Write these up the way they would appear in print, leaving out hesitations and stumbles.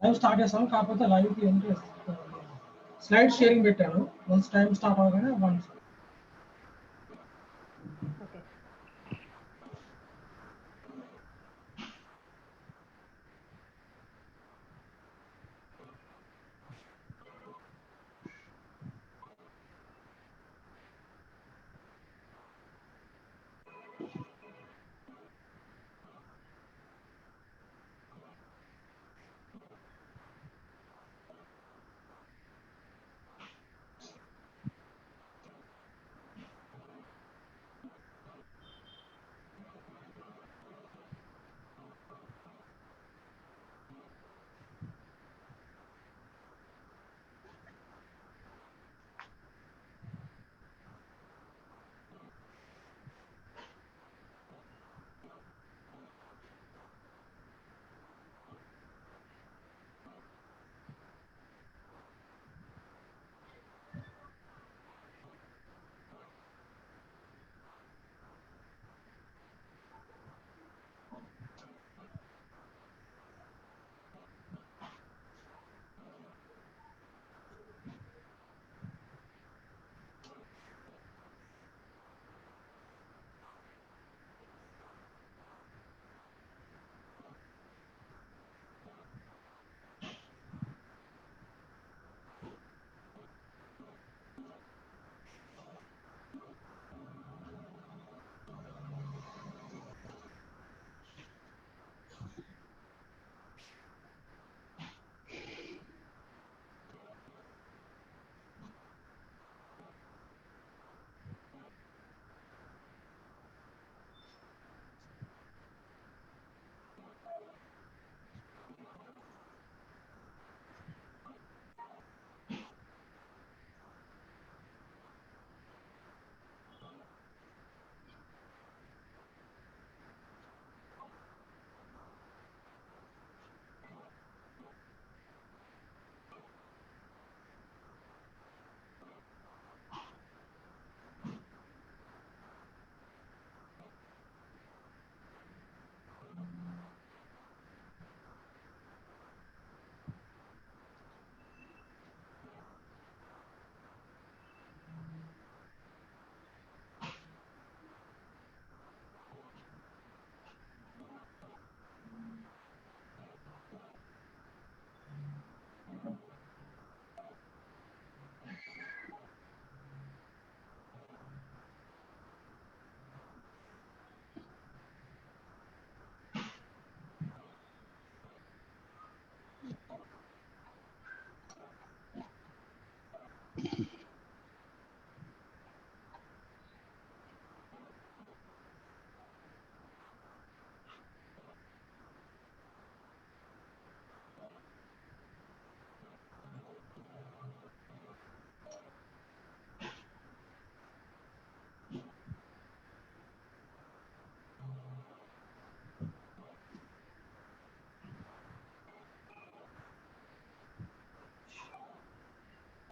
Live start చేస్తాను, కాకపోతే లైవ్కి ఏంటి స్లైడ్ షేరింగ్ పెట్టాను. వన్స్ టైం స్టార్ట్ అవగానే once okay.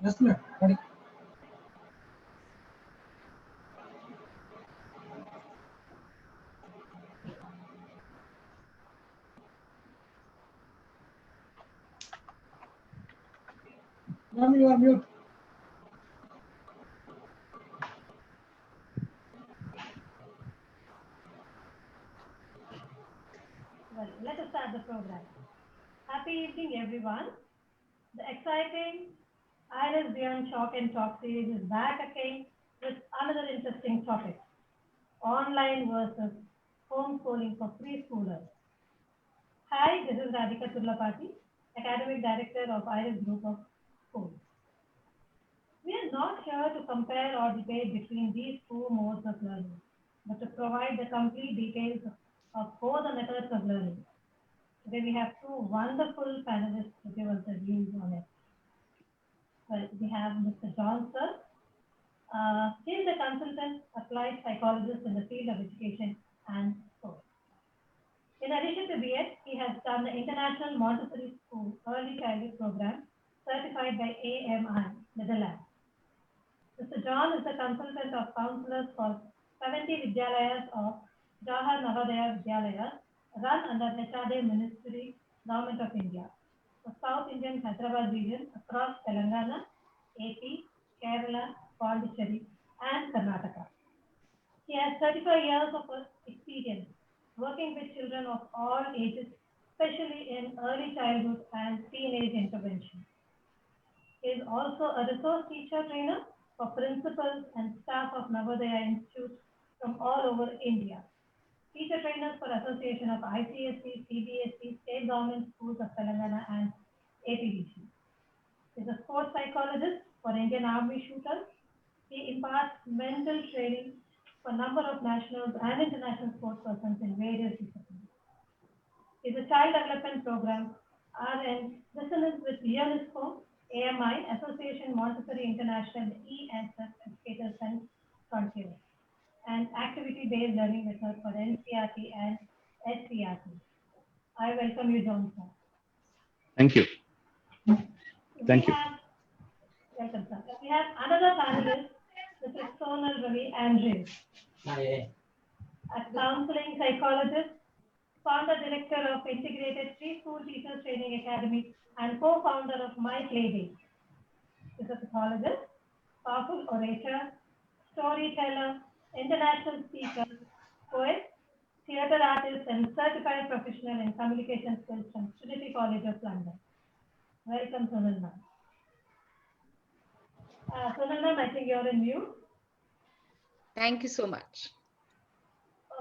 Just minute ready. Ma'am, you are mute. Well, let us start the program. Happy evening, everyone. The exciting Iris Beyond Chalk and Talk series is back again with another interesting topic: online versus homeschooling for preschoolers. Hi, this is Radhika Turlapati, Academic Director of Iris Group of Schools. We are not here to compare or debate between these two modes of learning, but to provide the complete details of both the methods of learning. Today we have two wonderful panelists to give us their views on it. Well, we have Mr. John Sir. He is a consultant applied psychologist in the field of education and sport. In addition to BEd, he has done the International Montessori School Early Childhood Program certified by AMI, Netherlands. Mr. John is a consultant of counselors for 70 Vidyalayas of Jawahar Navodaya Vidyalayas run under HRD Ministry, Government of India. the South Indian Hyderabad region across Telangana, AP, Kerala, Pondicherry, and Karnataka. He has 35 years of experience working with children of all ages, especially in early childhood and teenage intervention. He is also a resource teacher trainer for principals and staff of Navodaya Institute from all over India. Teacher trainers for Association of ICSE, CBSE, State Government Schools of Telangana and APDC. He is a sports psychologist for Indian Army shooters. He imparts mental training for a number of national and international sports persons in various disciplines. He is a child development program, RN, Dissonance with UNESCO, AMI, Association Montessori International, ESF Educators and Frontiers, and activity-based learning method for NCRT and SCRT. I welcome you, John, sir. Thank you. Thank you. Welcome, sir. We have another panelist, Mr. Sonal Ravi Andrews, a counseling psychologist, founder director of Integrated Preschool Teachers Training Academy, and co-founder of My Playdate. He's a psychologist, powerful orator, storyteller, international speaker, poet, theatre artist, and certified professional in communication skills from Trinity College of London. Welcome, Sonal ma'am. Sonal ma'am, I think you're in mute. Thank you so much.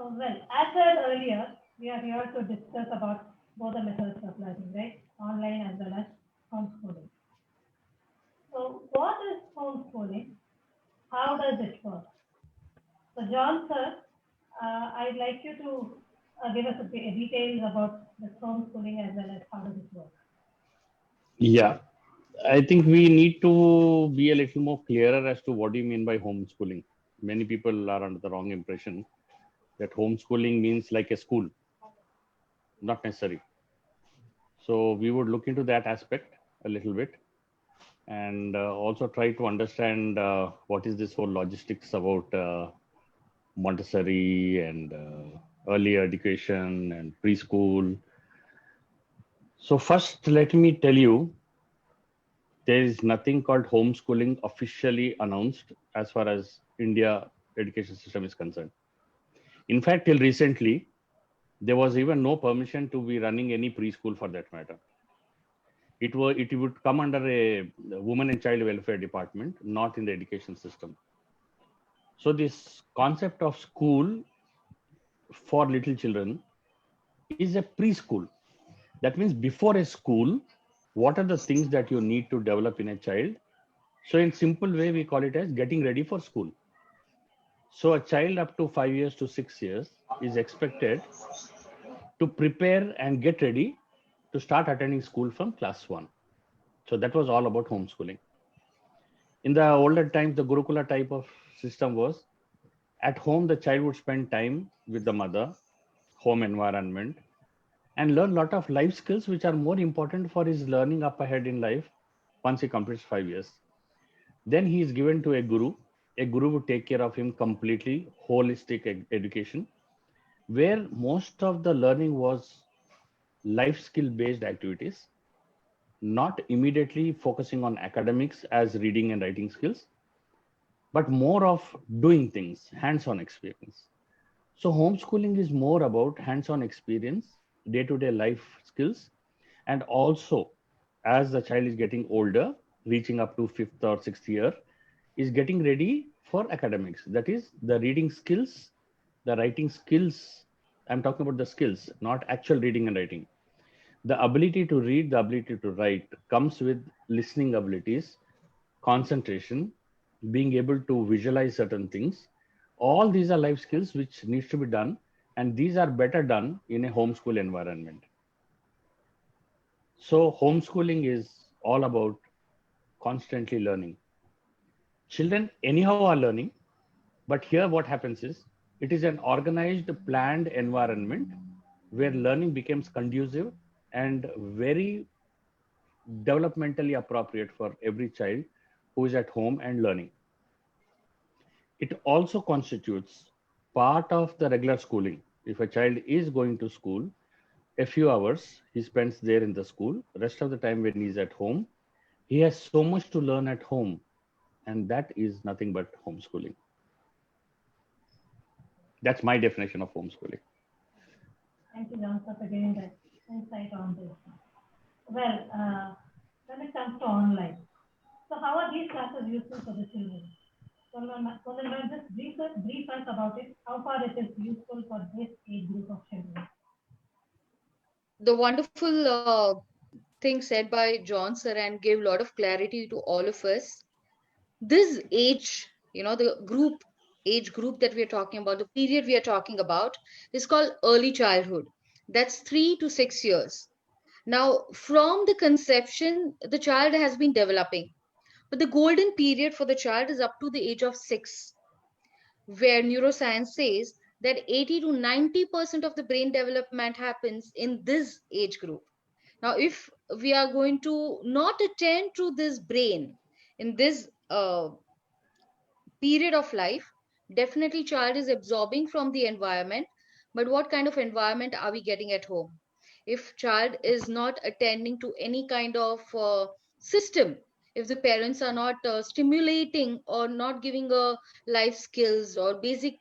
Well, as said earlier, we are here to discuss about both the methods of learning, right? Online as well as homeschooling. So what is homeschooling? How does it work? So John, sir, I'd like you to give us details about the homeschooling as well as how does it work. Yeah, I think we need to be a little more clearer as to what do you mean by homeschooling. Many people are under the wrong impression that homeschooling means like a school. Not necessary. So we would look into that aspect a little bit and also try to understand what is this whole logistics about Montessori and early education and preschool. So first, let me tell you, there is nothing called homeschooling officially announced as far as India education system is concerned. In fact, till recently, there was even no permission to be running any preschool for that matter. It would come under a women and child welfare department, not in the education system. So this concept of school for little children is a preschool. That means before a school, what are the things that you need to develop in a child? So in simple way, we call it as getting ready for school. So a child up to 5 years to 6 years is expected to prepare and get ready to start attending school from class 1. So that was all about homeschooling. In the older times, the Gurukula type of system was at home, the child would spend time with the mother, home environment, and learn a lot of life skills which are more important for his learning up ahead in life once he completes 5 years. Then he is given to a guru. A guru would take care of him completely, holistic education, where most of the learning was life skill based activities, not immediately focusing on academics as reading and writing skills, but more of doing things, hands-on experience. So homeschooling is more about hands-on experience, day-to-day life skills, and also as the child is getting older, reaching up to 5th or 6th year, is getting ready for academics. That is the reading skills, the writing skills. I'm talking about the skills, not actual reading and writing. The ability to read, the ability to write comes with listening abilities, concentration, being able to visualize certain things. All these are life skills which needs to be done, and these are better done in a homeschool environment. So homeschooling is all about constantly learning. Children anyhow are learning, but here what happens is it is an organized, planned environment where learning becomes conducive and very developmentally appropriate for every child who is at home and learning. It also constitutes part of the regular schooling. If a child is going to school, a few hours he spends there in the school. Rest of the time when he's at home, he has so much to learn at home, and that is nothing but homeschooling. That's my definition of homeschooling. Thank you, John, for giving that insight on this. Well, when it comes to online, so how are these classes useful for the children? Well, just brief us about it, how far it is useful for this age group of children. The wonderful thing said by John sir and gave a lot of clarity to all of us. This age, the age group that we are talking about, the period we are talking about is called early childhood. That's 3 to 6 years. Now, from the conception, the child has been developing, but the golden period for the child is up to the age of 6, where neuroscience says that 80 to 90% of the brain development happens in this age group. Now, if we are going to not attend to this brain in this period of life, definitely child is absorbing from the environment, but what kind of environment are we getting at home? If child is not attending to any kind of system, if the parents are not stimulating or not giving life skills or basic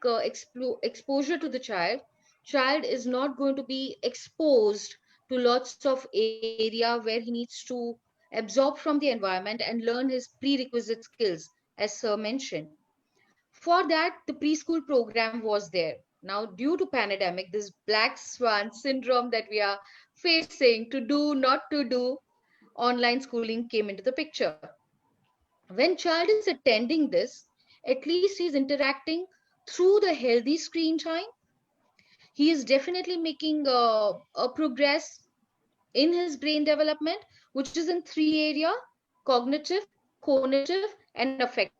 exposure to the child is not going to be exposed to lots of area where he needs to absorb from the environment and learn his prerequisite skills, as sir mentioned. For that, the preschool program was there. Now, due to pandemic, this black swan syndrome that we are facing, to do, not to do, online schooling came into the picture. When child is attending this, at least he's interacting through the healthy screen time. He is definitely making a progress in his brain development, which is in 3 areas: cognitive, cognitive, and affective.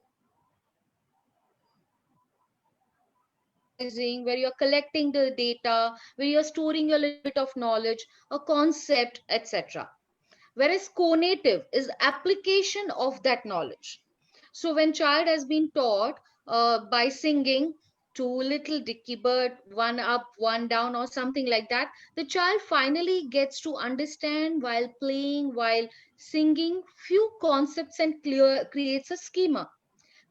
Analyzing, where you're collecting the data, where you're storing a little bit of knowledge, a concept, etc. Whereas conative is application of that knowledge. So when child has been taught by singing two little dicky bird, one up, one down, or something like that, the child finally gets to understand while playing, while singing, few concepts and creates a schema.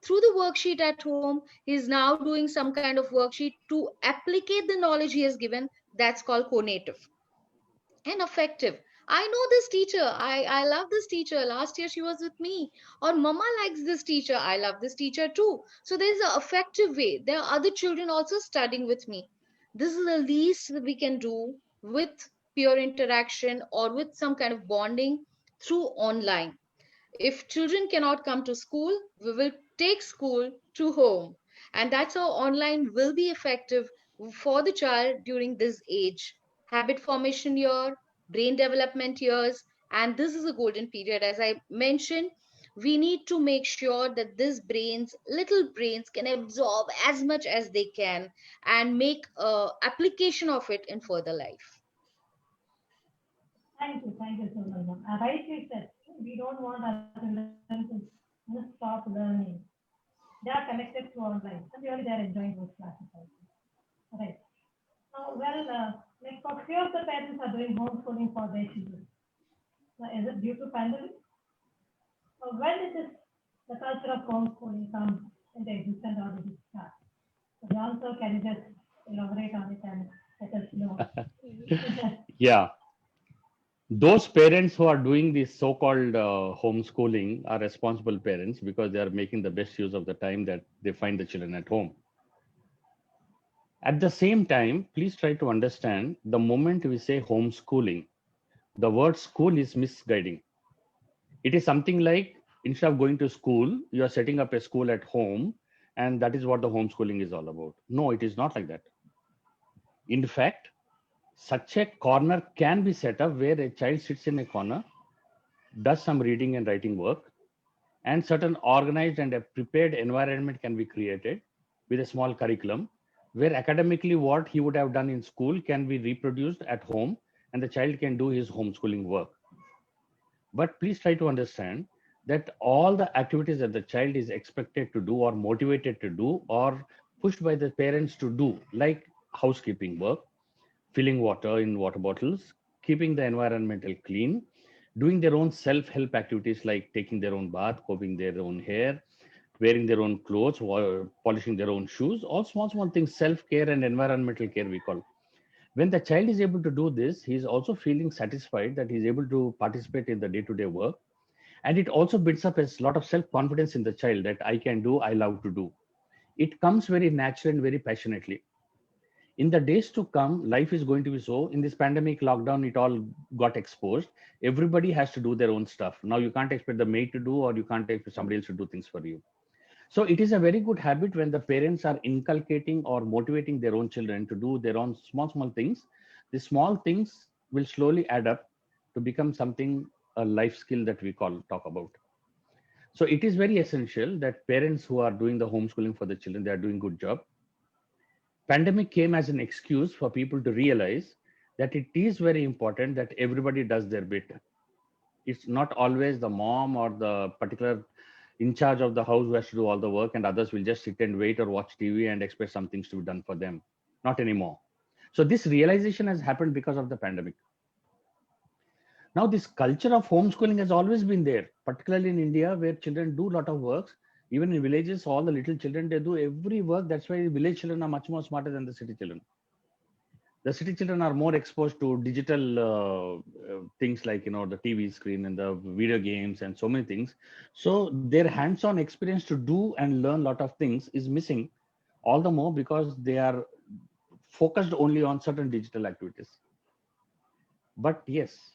Through the worksheet at home, he is now doing some kind of worksheet to applicate the knowledge he has given. That's called conative. And affective. I know this teacher. I love this teacher. Last year she was with me. Or mama likes this teacher. I love this teacher too. So there's an affective way. There are other children also studying with me. This is the least that we can do with peer interaction or with some kind of bonding through online. If children cannot come to school, we will take school to home. And that's how online will be effective for the child during this age. Habit formation year, brain development years, and this is a golden period. As I mentioned, we need to make sure that these brains, little brains, can absorb as much as they can and make application of it in further life. Thank you so much, ma'am. Rightly said, we don't want our children to stop learning. They are connected to online, and really they are enjoying those classes also. Right. Like for few of the parents are doing homeschooling for their children. Now, is it due to pandemic? When did the culture of homeschooling come into existence or did it start? So John, sir, can you just elaborate on it and let us know? Yeah. Those parents who are doing this so-called homeschooling are responsible parents because they are making the best use of the time that they find the children at home. At the same time, please try to understand the moment we say homeschooling, the word school is misguiding. It is something like instead of going to school, you are setting up a school at home, and that is what the homeschooling is all about. No, it is not like that. In fact, such a corner can be set up where a child sits in a corner, does some reading and writing work, and certain organized and a prepared environment can be created with a small curriculum where academically what he would have done in school can be reproduced at home and the child can do his homeschooling work. But please try to understand that all the activities that the child is expected to do or motivated to do or pushed by the parents to do, like housekeeping work, filling water in water bottles, keeping the environmental clean, doing their own self-help activities like taking their own bath, combing their own hair, wearing their own clothes, polishing their own shoes, all small, small things, self-care and environmental care we call. When the child is able to do this, he is also feeling satisfied that he is able to participate in the day-to-day work. And it also builds up a lot of self-confidence in the child that I can do, I love to do. It comes very natural and very passionately. In the days to come, life is going to be so. In this pandemic lockdown, it all got exposed. Everybody has to do their own stuff now. You can't expect the maid to do, or you can't expect somebody else to do things for you. So it is a very good habit when the parents are inculcating or motivating their own children to do their own small small things. The small things will slowly add up to become something, a life skill that we call talk about. So it is very essential that parents who are doing the homeschooling for the children, they are doing good job. Pandemic came as an excuse for people to realize that it is very important that everybody does their bit. It's not always the mom or the particular in charge of the house who has to do all the work, and others will just sit and wait or watch TV and expect some things to be done for them. Not anymore. So this realization has happened because of the pandemic. Now this culture of homeschooling has always been there, particularly in India, where children do a lot of works. Even in villages, all the little children, they do every work. That's why village children are much more smarter than the city children. The city children are more exposed to digital things like, the TV screen and the video games and so many things. So their hands-on experience to do and learn a lot of things is missing, all the more because they are focused only on certain digital activities. But yes,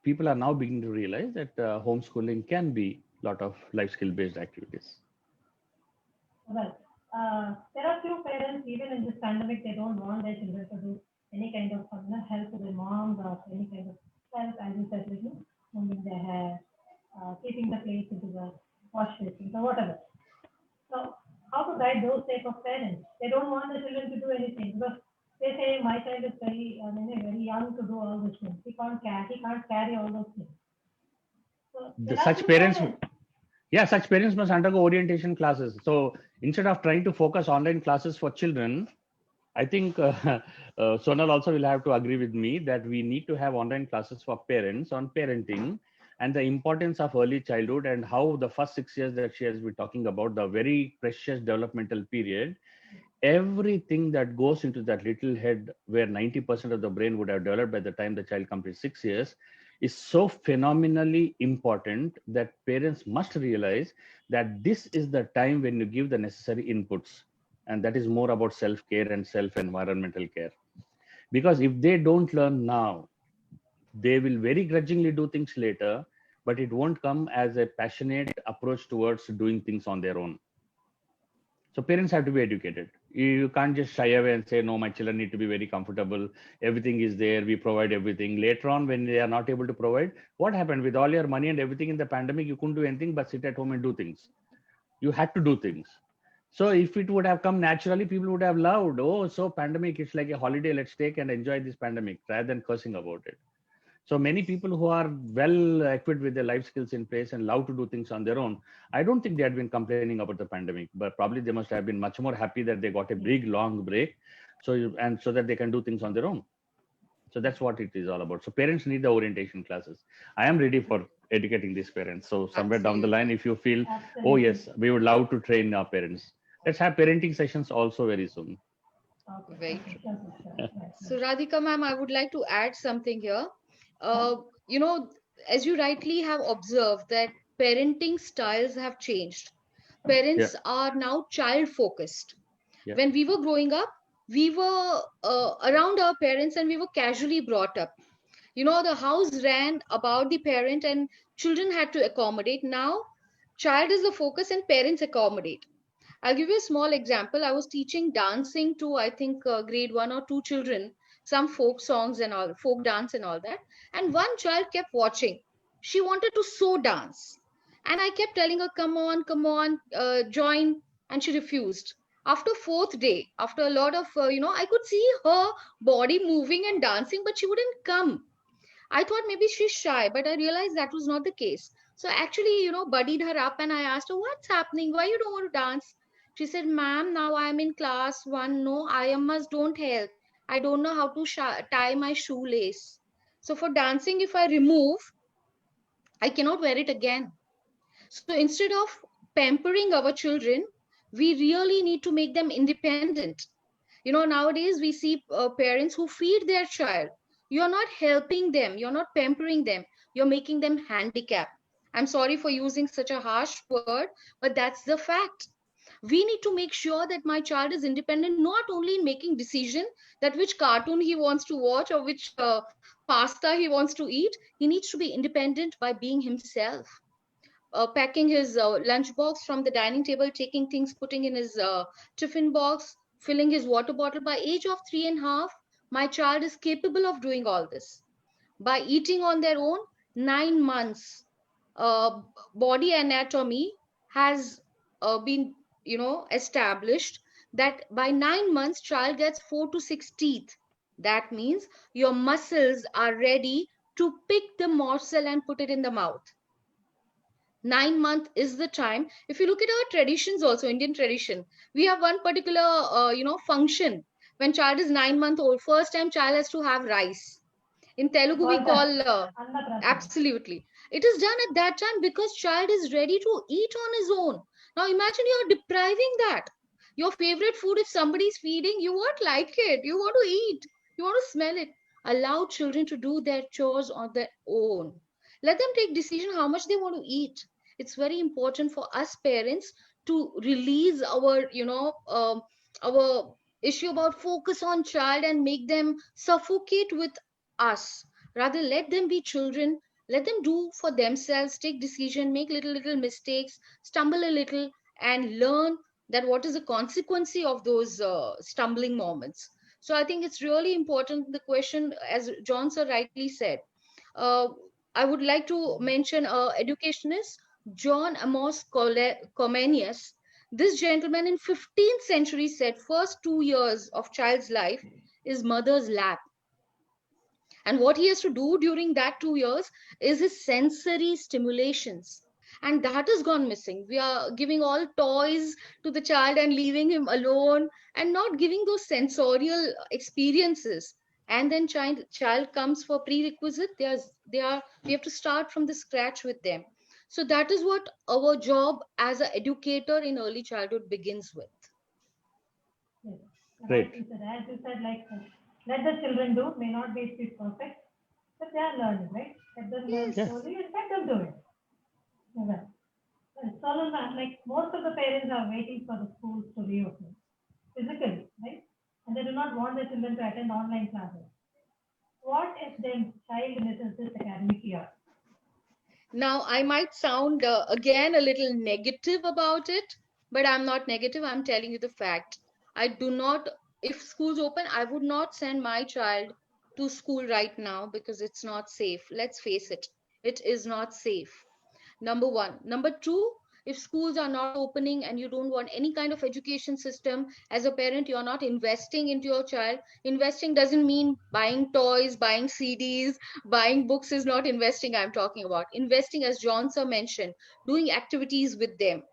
people are now beginning to realize that homeschooling can be a lot of life skill based activities. Well, there are few parents, even in this pandemic, they don't want their children to do any kind of help to their moms or any kind of help, as you said, combing their hair, keeping the plates into the wash basin or whatever. So, how to guide those type of parents? They don't want the children to do anything because they say my child is very young to do all these things. He can't carry all those things. So there are Such few parents, parents. yeah, such parents must undergo orientation classes. So instead of trying to focus online classes for children, I think Sonal also will have to agree with me that we need to have online classes for parents on parenting and the importance of early childhood and how the first 6 years that she has been talking about, the very precious developmental period, everything that goes into that little head where 90% of the brain would have developed by the time the child completes 6 years is so phenomenally important that parents must realize that this is the time when you give the necessary inputs, and that is more about self-care and self-environmental care. Because if they don't learn now, they will very grudgingly do things later, but it won't come as a passionate approach towards doing things on their own. So parents have to be educated. You can't just shy away and say, no, my children need to be very comfortable. Everything is there. We provide everything. Later on, when they are not able to provide, what happened with all your money and everything in the pandemic? You couldn't do anything but sit at home and do things. You had to do things. So if it would have come naturally, people would have loved, oh, so pandemic, it's like a holiday. Let's take and enjoy this pandemic rather than cursing about it. So many people who are well equipped with their life skills in place and love to do things on their own, I don't think they had been complaining about the pandemic, but probably they must have been much more happy that they got a big long break, so that they can do things on their own. So that's what it is all about. So parents need the orientation classes. I am ready for educating these parents. So somewhere down the line, if you feel, oh Absolutely. yes, we would love to train our parents, let's have parenting sessions also very soon. Okay. Very Okay. true. Sure. Right. So Radhika ma'am, I would like to add something here. Uh, you know, as you rightly have observed that parenting styles have changed. Yeah, Parents are now child focused. yeah, When we were growing up, we were around our parents and we were casually brought up. The house ran about the parent and children had to accommodate. Now, child is the focus and parents accommodate. I'll give you a small example. I was teaching dancing to, I think, grade one or two children, some folk songs and all, folk dance and all that. And one child kept watching. She wanted to so dance. And I kept telling her, come on, join. And she refused. After fourth day, after a lot of, I could see her body moving and dancing, but she wouldn't come. I thought maybe she's shy, but I realized that was not the case. So actually, buddied her up and I asked her, what's happening? Why you don't want to dance? She said, ma'am, now I'm in class one. No, I must don't help. I don't know how to tie my shoelace. So for dancing, if I remove, I cannot wear it again. So instead of pampering our children, we really need to make them independent. Nowadays we see parents who feed their child. You're not helping them, you're not pampering them, you're making them handicapped. I'm sorry for using such a harsh word, but that's the fact. We need to make sure that my child is independent, not only in making decision that which cartoon he wants to watch or which pasta he wants to eat. He needs to be independent by being himself, packing his lunchbox from the dining table, taking things, putting in his tiffin box, filling his water bottle. By age of 3.5, my child is capable of doing all this. By eating on their own, 9 months, body anatomy has been, established that by 9 months, child gets 4 to 6 teeth. That means your muscles are ready to pick the morsel and put it in the mouth. 9 month is the time. If you look at our traditions, also Indian tradition, we have one particular function. When child is 9 month old, first time child has to have rice. In Telugu we call Annaprasana. absolutely, it is done at that time because child is ready to eat on his own. Now imagine you are depriving that. Your favorite food, if somebody is feeding, you won't like it, you want to eat, you want to smell it. Allow children to do their chores on their own. Let them take decision how much they want to eat. It's very important for us parents to release our our issue about focus on child and make them suffocate with us. Rather, let them be children, let them do for themselves, take decision, make little mistakes, stumble a little, and learn that what is the consequence of those stumbling moments. So I think it's really important, the question, as John sir rightly said. uh, I would like to mention educationist John Amos Comenius. This gentleman in 15th century said first 2 years of child's life is mother's lap. And what he has to do during that 2 years is his sensory stimulations. And that has gone missing. We are giving all toys to the child and leaving him alone and not giving those sensorial experiences. And then child comes for prerequisite. We have to start from the scratch with them. So that is what our job as an educator in early childhood begins with. Yes. Right. As you said, like, let the children do, may not be perfect, but they are learning, right? Let them learn Yes. slowly and let them do it. Yeah. Solomon, like most of the parents are waiting for the schools to reopen physically, right? And they do not want their children to attend online classes. What if their child misses this academic year? Now, I might sound again a little negative about it, but I'm not negative. I'm telling you the fact. I do not, if schools open, I would not send my child to school right now because it's not safe. Let's face it is not safe. Number one. Number two, if schools are not opening and you don't want any kind of education system, as a parent, you're not investing into your child. Investing doesn't mean buying toys, buying CDs, buying books is not investing. I'm talking about investing, as John sir mentioned, doing activities with them,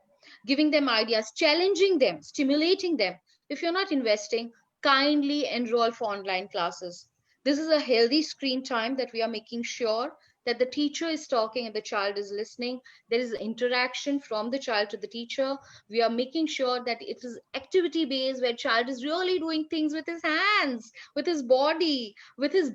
giving them ideas, challenging them, stimulating them. If you're not investing, kindly enroll for online classes. This is a healthy screen time that we are making sure that the teacher is talking and the child is listening. There is interaction from the child to the teacher. We are making sure that it is activity based, where child is really doing things with his hands, with his body, with his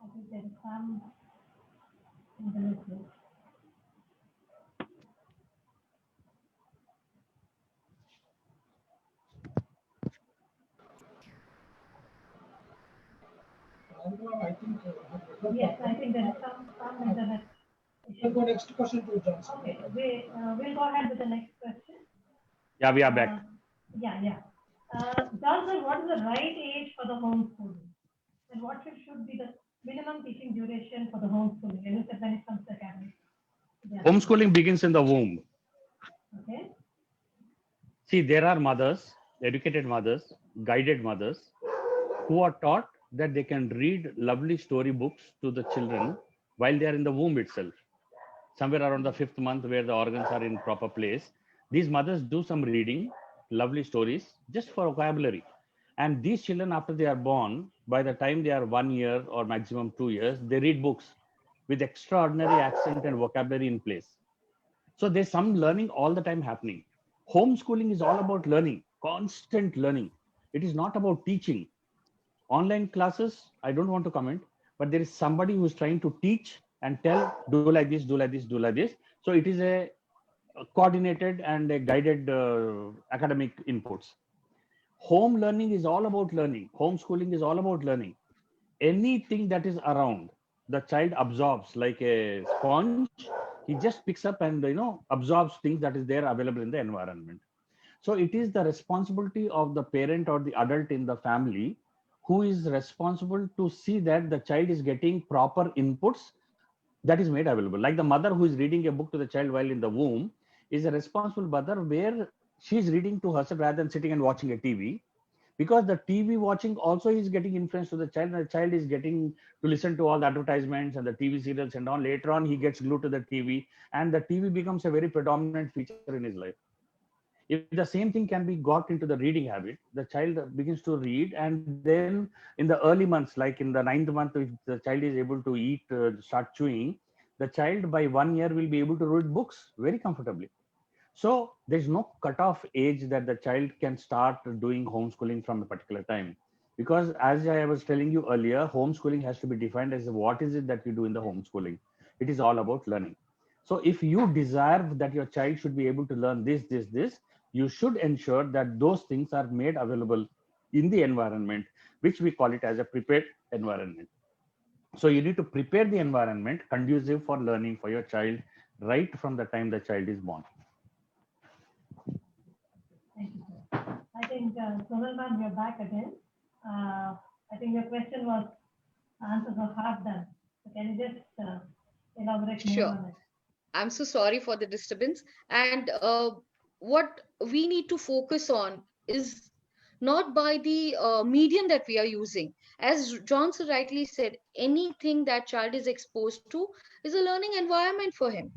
I think there is some internet glitch. I think. Yes, I think there is some internet We'll issue. go next question to Johnson. Okay, we'll go ahead with the next question. Yeah, we are back. Yeah. Johnson, what is the right age for the homeschooling? And what should be the minimum teaching duration for the homeschooling, when it comes to academic? Yeah. Homeschooling begins in the womb. Okay. See, there are mothers, educated mothers, guided mothers, who are taught that they can read lovely storybooks to the children while they are in the womb itself, somewhere around the 5th month where the organs are in proper place. These mothers do some reading, lovely stories, just for vocabulary. And these children, after they are born, by the time they are 1 year or maximum 2 years, they read books with extraordinary accent and vocabulary in place. So there's some learning all the time happening. Homeschooling is all about learning, constant learning. It is not about teaching. Online classes, I don't want to comment, but there is somebody who is trying to teach and tell, do like this, do like this, do like this. So it is a coordinated and a guided academic inputs. Home learning is all about learning. Homeschooling is all about learning. Anything that is around, the child absorbs like a sponge. He just picks up and absorbs things that is there available in the environment. So it is the responsibility of the parent or the adult in the family who is responsible to see that the child is getting proper inputs that is made available. Like the mother who is reading a book to the child while in the womb is a responsible mother where she is reading to herself rather than sitting and watching a TV, because the TV watching also is getting influence to the child, and the child is getting to listen to all the advertisements and the TV serials and all. Later on, he gets glued to the TV, and the TV becomes a very predominant feature in his life. If the same thing can be got into the reading habit, the child begins to read, and then in the early months, like in the 9th month, if the child is able to eat, start chewing, the child by 1 year will be able to read books very comfortably. So there's no cutoff age that the child can start doing homeschooling from a particular time. Because as I was telling you earlier, homeschooling has to be defined as what is it that you do in the homeschooling. It is all about learning. So if you desire that your child should be able to learn this, you should ensure that those things are made available in the environment, which we call it as a prepared environment. So you need to prepare the environment conducive for learning for your child right from the time the child is born. Thank you, sir. I think, Sonal ma'am, you're back again. I think your question was, answers were half done. So can you just elaborate more Sure. on it? I'm so sorry for the disturbance. And what we need to focus on is not by the medium that we are using. As John so rightly said, anything that child is exposed to is a learning environment for him,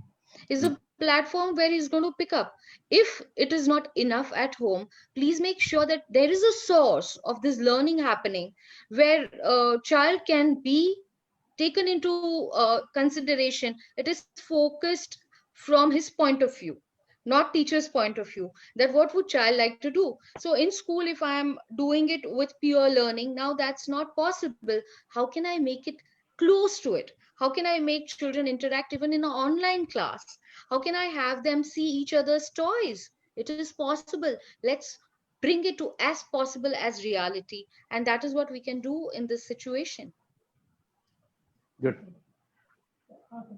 is a platform where he's going to pick up. If it is not enough at home, please make sure that there is a source of this learning happening where a child can be taken into consideration. It is focused from his point of view, not teacher's point of view, that what would child like to do. So in school, if I am doing it with pure learning, now that's not possible. How can I make it close to it? How can I make children interact even in an online class? How can I have them see each other's toys? It is possible. Let's bring it to as possible as reality, and that is what we can do in this situation. Good. Okay.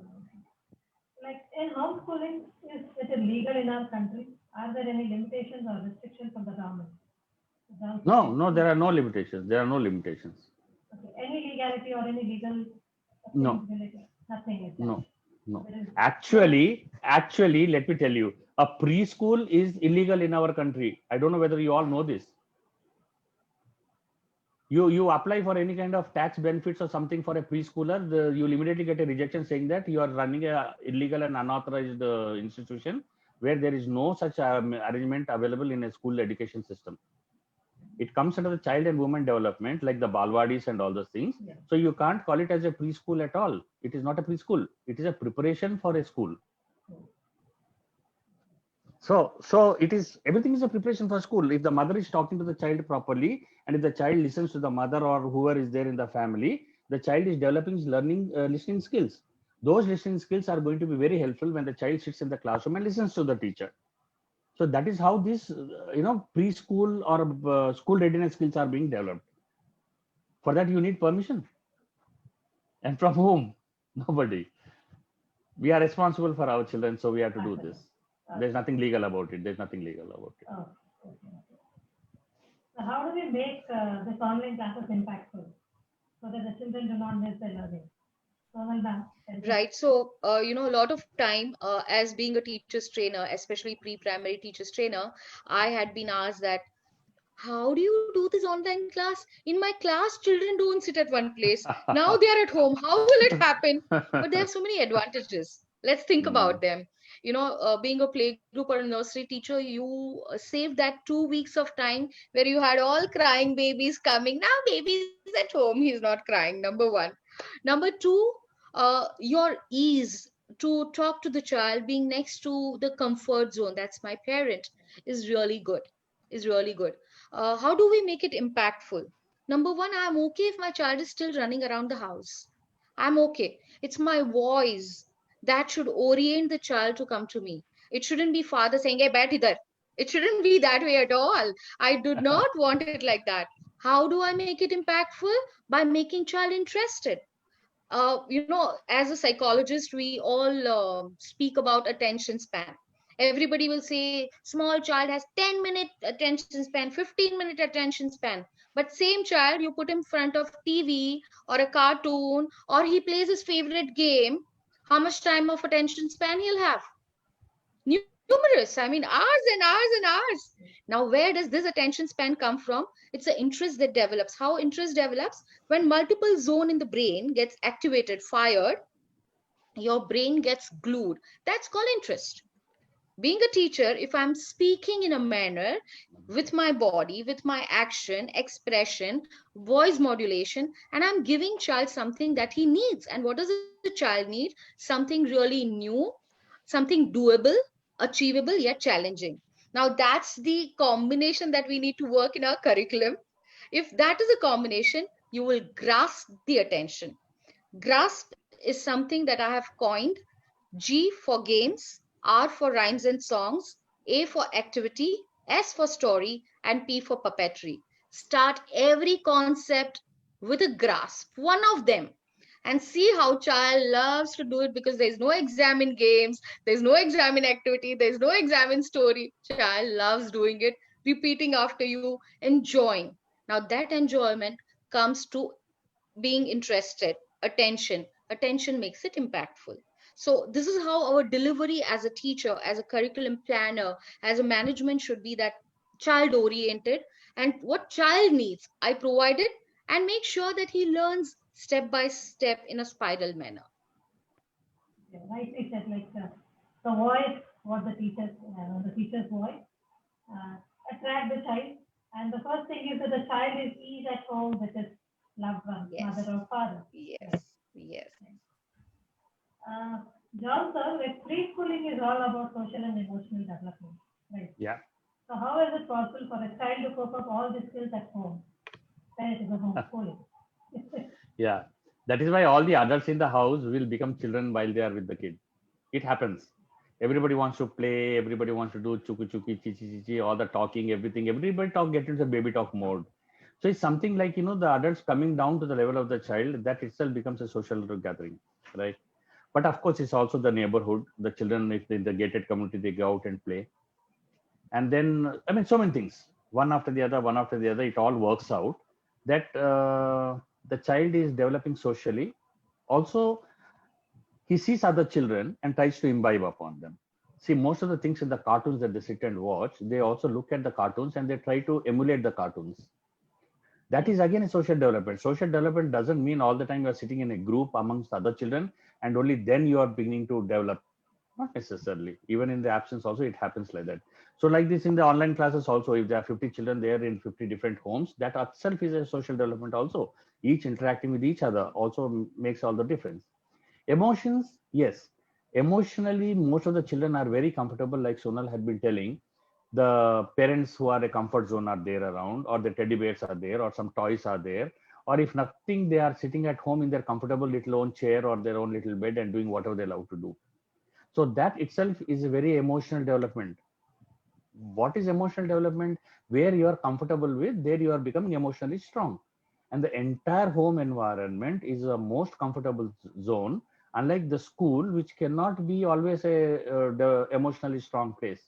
Like in homeschooling, is it legal in our country? Are there any limitations or restrictions from the government? No, there are no limitations. There are no limitations. Okay. Any legality or any legal No. things related? Nothing like that. No, no. There is Actually, let me tell you, a preschool is illegal in our country. I don't know whether you all know this. You apply for any kind of tax benefits or something for a preschooler, you'll immediately get a rejection saying that you are running a illegal and unauthorized institution where there is no such arrangement available in a school education system. It comes under the child and women development, like the balwadis and all those things. Yeah. So you can't call it as a preschool at all. It is not a preschool. It is a preparation for a school. So it is, everything is a preparation for school. If the mother is talking to the child properly, and if the child listens to the mother or whoever is there in the family, the child is developing his learning listening skills. Those listening skills are going to be very helpful when the child sits in the classroom and listens to the teacher. So that is how these preschool or school readiness skills are being developed. For that you need permission, and from whom? Nobody. We are responsible for our children, so we have to do this. There's nothing legal about it. There's nothing legal about it. Oh, okay. So how do we make this online classes impactful so that the children do not miss their learning? Sonal ma'am. Right. So, a lot of time as being a teacher's trainer, especially pre-primary teacher's trainer, I had been asked that, how do you do this online class? In my class, children don't sit at one place. Now they are at home. How will it happen? But there are so many advantages. Let's think Mm. about them. Being a playgroup or a nursery teacher, you saved that 2 weeks of time where you had all crying babies coming. Now baby's at home. He's not crying. Number one. Number two, your ease to talk to the child being next to the comfort zone. That's my parent is really good. Is really good. How do we make it impactful? Number one, I'm okay if my child is still running around the house. I'm okay. It's my voice that should orient the child to come to me. It shouldn't be father saying, "Hey, bat idhar." It shouldn't be that way at all. I do not want it like that. How do I make it impactful? By making child interested. As a psychologist, we all speak about attention span. Everybody will say small child has 10-minute attention span, 15-minute attention span. But same child, you put him in front of TV or a cartoon, or he plays his favorite game, how much time of attention span he'll have? Numerous. I mean, hours and hours and hours. Now, where does this attention span come from? It's an interest that develops. How interest develops? When multiple zone in the brain gets activated, fired, your brain gets glued. That's called interest. Being a teacher, if I'm speaking in a manner with my body, with my action, expression, voice modulation, and I'm giving child something that he needs. And what does the child need? Something really new, something doable, achievable, yet challenging. Now, that's the combination that we need to work in our curriculum. If that is a combination, you will grasp the attention. Grasp is something that I have coined. G for games, R for rhymes and songs, A for activity, S for story, and P for puppetry. Start every concept with a grasp, one of them, and see how child loves to do it, because there's no exam in games, there's no exam in activity, there's no exam in story. Child loves doing it, repeating after you, enjoying. Now that enjoyment comes to being interested, attention makes it impactful. So this is how our delivery as a teacher, as a curriculum planner, as a management should be, that child oriented, and what child needs I provide it, and make sure that he learns step by step in a spiral manner. Rightly said, like the voice, what the teacher's voice, attract the child. And the first thing is that the child is at home with his loved one, Yes, mother or father. yes, yes. Uh, John, sir, like preschooling is all about social and emotional development, right? Yeah. So how is it possible for a child to cope up all these skills at home when it is a homeschooling? Yeah. That is why all the adults in the house will become children while they are with the kid. It happens. Everybody wants to play. Everybody wants to do chuku chuki, chi chi chi chi, all the talking, everything. Everybody get into the baby talk mode. So it's something like, the adults coming down to the level of the child, that itself becomes a social gathering, right? But of course, it's also the neighborhood. The children, if they're in the gated community, they go out and play. And then, I mean, so many things, one after the other, one after the other, it all works out that the child is developing socially. Also, he sees other children and tries to imbibe upon them. See, most of the things in the cartoons that they sit and watch, they also look at the cartoons and they try to emulate the cartoons. That is again a social development. Social development doesn't mean all the time you are sitting in a group amongst other children and only then you are beginning to develop. Not necessarily. Even in the absence also, it happens like that. So like this in the online classes also, if there are 50 children there in 50 different homes, that itself is a social development also. Each interacting with each other also makes all the difference. Emotions, yes. Emotionally, most of the children are very comfortable, like Sonal had been telling. The parents who are a comfort zone are there around, or the teddy bears are there, or some toys are there. Or if nothing, they are sitting at home in their comfortable little own chair or their own little bed and doing whatever they love to do. So that itself is a very emotional development. What is emotional development? Where you are comfortable with, there you are becoming emotionally strong. And the entire home environment is a most comfortable zone, unlike the school, which cannot be always the emotionally strong place.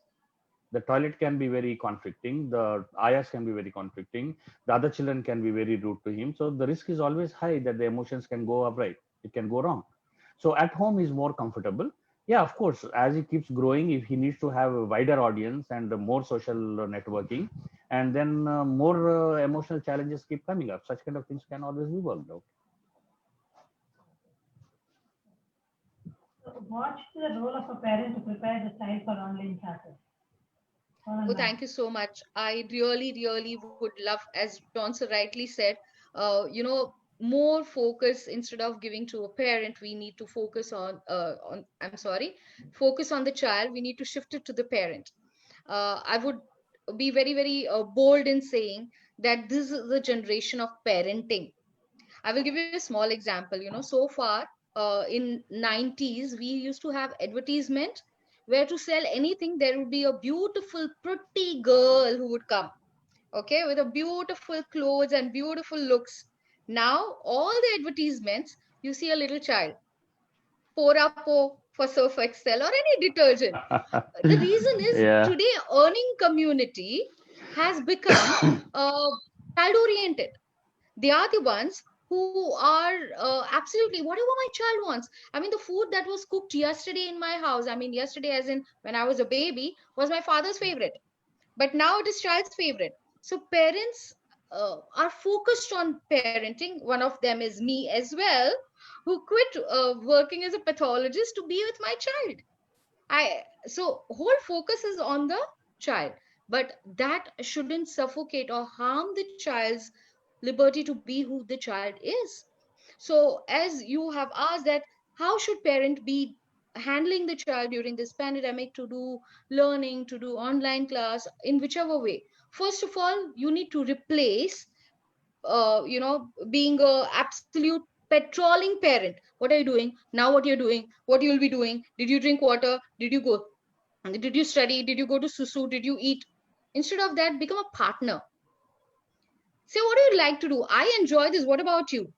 The toilet can be very conflicting, the ayahs can be very conflicting, the other children can be very rude to him. So the risk is always high that the emotions can go upright, it can go wrong. So at home is more comfortable. Yeah, of course, as he keeps growing, if he needs to have a wider audience and more social networking, and then more emotional challenges keep coming up, such kind of things can always be worked out. So what's the role of a parent to prepare the child for online classes? Oh, thank you so much. I really, really would love, as Tonsa rightly said, more focus instead of giving to a parent, we need to focus focus on the child. We need to shift it to the parent. I would be very, very bold in saying that this is the generation of parenting. I will give you a small example. So far in 90s, we used to have advertisement where to sell anything, there would be a beautiful, pretty girl who would come, okay, with a beautiful clothes and beautiful looks. Now, all the advertisements, you see a little child, Porapo for Surf Excel or any detergent. The reason is Yeah. today earning community has become child oriented. They are the ones who are absolutely whatever my child wants. I mean, the food that was cooked yesterday in my house, I mean, yesterday as in when I was a baby, was my father's favorite, but now it is child's favorite. So parents are focused on parenting. One of them is me as well, who quit working as a pathologist to be with my child. So whole focus is on the child, but that shouldn't suffocate or harm the child's liberty to be who the child is. So as you have asked that, how should parent be handling the child during this pandemic to do learning, to do online class in whichever way? First of all, you need to replace being a absolute patrolling parent. What are you doing now? What you're doing? What you will be doing? Did you drink water? Did you go? Did you study? Did you go to susu? Did you eat? Instead of that, become a partner. Say, what do you like to do? I enjoy this. What about you?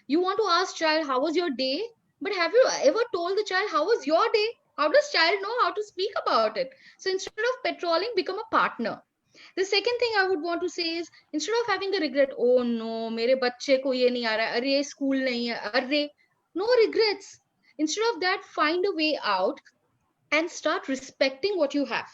You want to ask child, how was your day? But have you ever told the child, how was your day? How does child know how to speak about it? So instead of patrolling, become a partner. The second thing I would want to say is, instead of having the regret, oh no, मेरे बच्चे को ये नहीं आ रहा, अरे school नहीं है, अरे, no regrets. Instead of that, find a way out and start respecting what you have.